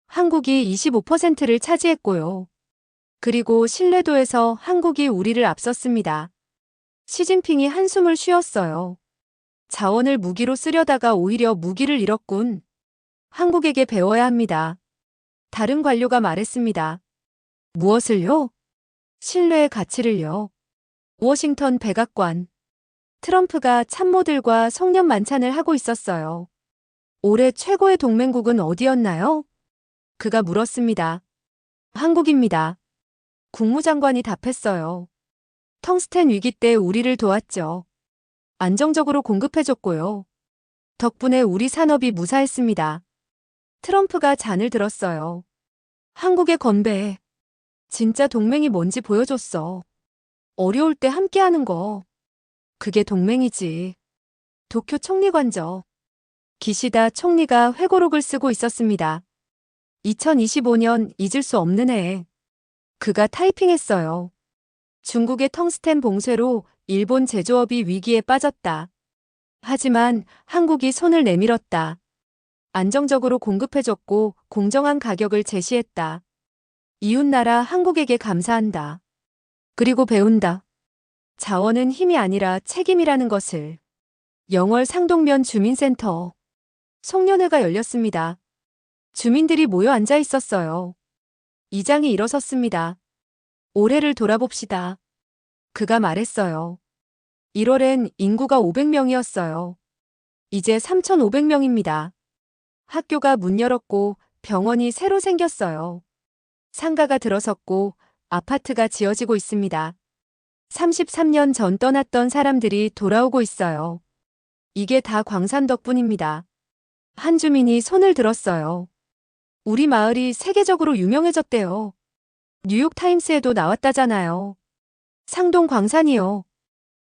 한국이 25%를 차지했고요. 그리고 신뢰도에서 한국이 우리를 앞섰습니다. 시진핑이 한숨을 쉬었어요. 자원을 무기로 쓰려다가 오히려 무기를 잃었군. 한국에게 배워야 합니다. 다른 관료가 말했습니다. 무엇을요? 신뢰의 가치를요. 워싱턴 백악관. 트럼프가 참모들과 송년 만찬을 하고 있었어요. 올해 최고의 동맹국은 어디였나요? 그가 물었습니다. 한국입니다. 국무장관이 답했어요. 텅스텐 위기 때 우리를 도왔죠. 안정적으로 공급해줬고요. 덕분에 우리 산업이 무사했습니다. 트럼프가 잔을 들었어요. 한국의 건배. 진짜 동맹이 뭔지 보여줬어. 어려울 때 함께하는 거. 그게 동맹이지. 도쿄 총리관저. 기시다 총리가 회고록을 쓰고 있었습니다. 2025년 잊을 수 없는 해. 그가 타이핑했어요. 중국의 텅스텐 봉쇄로 일본 제조업이 위기에 빠졌다. 하지만 한국이 손을 내밀었다. 안정적으로 공급해줬고 공정한 가격을 제시했다. 이웃나라 한국에게 감사한다. 그리고 배운다. 자원은 힘이 아니라 책임이라는 것을. 영월 상동면 주민센터. 송년회가 열렸습니다. 주민들이 모여 앉아 있었어요. 이장이 일어섰습니다. 올해를 돌아봅시다. 그가 말했어요. 1월엔 인구가 500명이었어요. 이제 3,500명입니다. 학교가 문 열었고 병원이 새로 생겼어요. 상가가 들어섰고 아파트가 지어지고 있습니다. 33년 전 떠났던 사람들이 돌아오고 있어요. 이게 다 광산 덕분입니다. 한 주민이 손을 들었어요. 우리 마을이 세계적으로 유명해졌대요. 뉴욕타임스에도 나왔다잖아요. 상동 광산이요.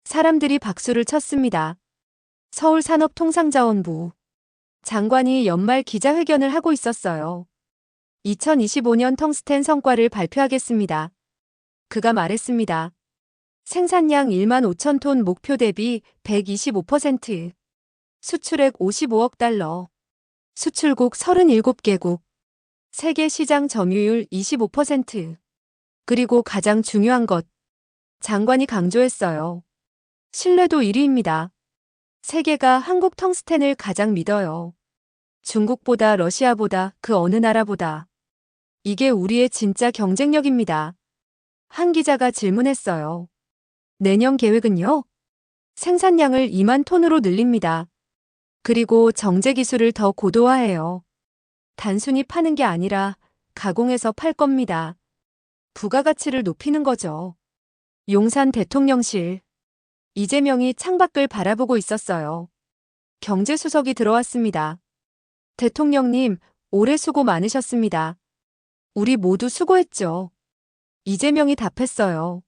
사람들이 박수를 쳤습니다. 서울산업통상자원부 장관이 연말 기자회견을 하고 있었어요. 2025년 텅스텐 성과를 발표하겠습니다. 그가 말했습니다. 생산량 1만 5천 톤 목표 대비 125%, 수출액 55억 달러, 수출국 37개국, 세계 시장 점유율 25%. 그리고 가장 중요한 것, 장관이 강조했어요. 신뢰도 1위입니다. 세계가 한국 텅스텐을 가장 믿어요. 중국보다 러시아보다 그 어느 나라보다. 이게 우리의 진짜 경쟁력입니다. 한 기자가 질문했어요. 내년 계획은요? 생산량을 2만 톤으로 늘립니다. 그리고 정제 기술을 더 고도화해요. 단순히 파는 게 아니라 가공해서 팔 겁니다. 부가가치를 높이는 거죠. 용산 대통령실. 이재명이 창밖을 바라보고 있었어요. 경제수석이 들어왔습니다. 대통령님, 올해 수고 많으셨습니다. 우리 모두 수고했죠. 이재명이 답했어요.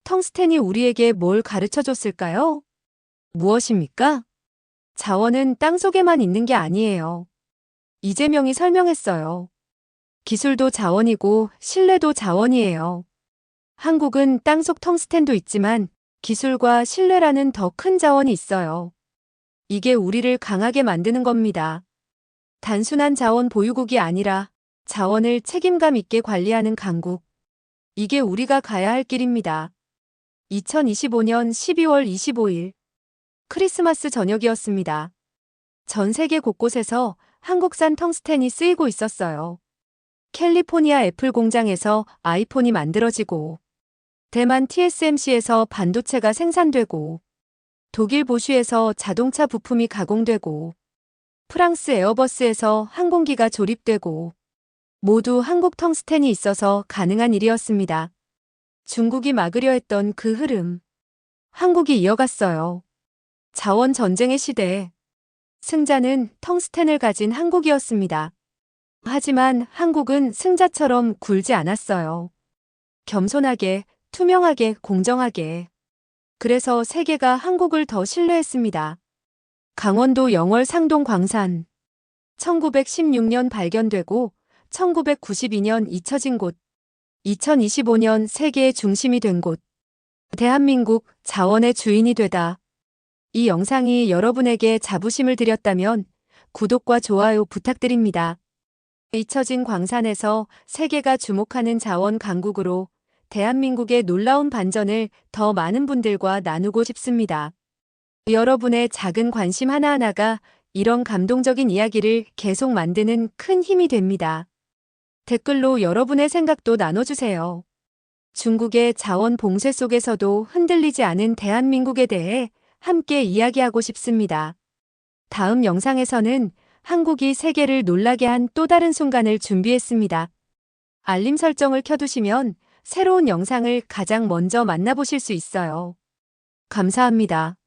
텅스텐이 우리에게 뭘 가르쳐 줬을까요? 무엇입니까? 자원은 땅속에만 있는 게 아니에요. 이재명이 설명했어요. 기술도 자원이고 신뢰도 자원이에요. 한국은 땅속 텅스텐도 있지만 기술과 신뢰라는 더 큰 자원이 있어요. 이게 우리를 강하게 만드는 겁니다. 단순한 자원 보유국이 아니라 자원을 책임감 있게 관리하는 강국. 이게 우리가 가야 할 길입니다. 2025년 12월 25일 크리스마스 저녁이었습니다. 전 세계 곳곳에서 한국산 텅스텐이 쓰이고 있었어요. 캘리포니아 애플 공장에서 아이폰이 만들어지고, 대만 TSMC에서 반도체가 생산되고, 독일 보쉬에서 자동차 부품이 가공되고, 프랑스 에어버스에서 항공기가 조립되고, 모두 한국 텅스텐이 있어서 가능한 일이었습니다. 중국이 막으려 했던 그 흐름, 한국이 이어갔어요. 자원 전쟁의 시대. 승자는 텅스텐을 가진 한국이었습니다. 하지만 한국은 승자처럼 굴지 않았어요. 겸손하게, 투명하게, 공정하게. 그래서 세계가 한국을 더 신뢰했습니다. 강원도 영월 상동 광산. 1916년 발견되고 1992년 잊혀진 곳. 2025년 세계의 중심이 된 곳. 대한민국 자원의 주인이 되다. 이 영상이 여러분에게 자부심을 드렸다면 구독과 좋아요 부탁드립니다. 잊혀진 광산에서 세계가 주목하는 자원 강국으로 대한민국의 놀라운 반전을 더 많은 분들과 나누고 싶습니다. 여러분의 작은 관심 하나하나가 이런 감동적인 이야기를 계속 만드는 큰 힘이 됩니다. 댓글로 여러분의 생각도 나눠주세요. 중국의 자원 봉쇄 속에서도 흔들리지 않은 대한민국에 대해 함께 이야기하고 싶습니다. 다음 영상에서는 한국이 세계를 놀라게 한 또 다른 순간을 준비했습니다. 알림 설정을 켜두시면 새로운 영상을 가장 먼저 만나보실 수 있어요. 감사합니다.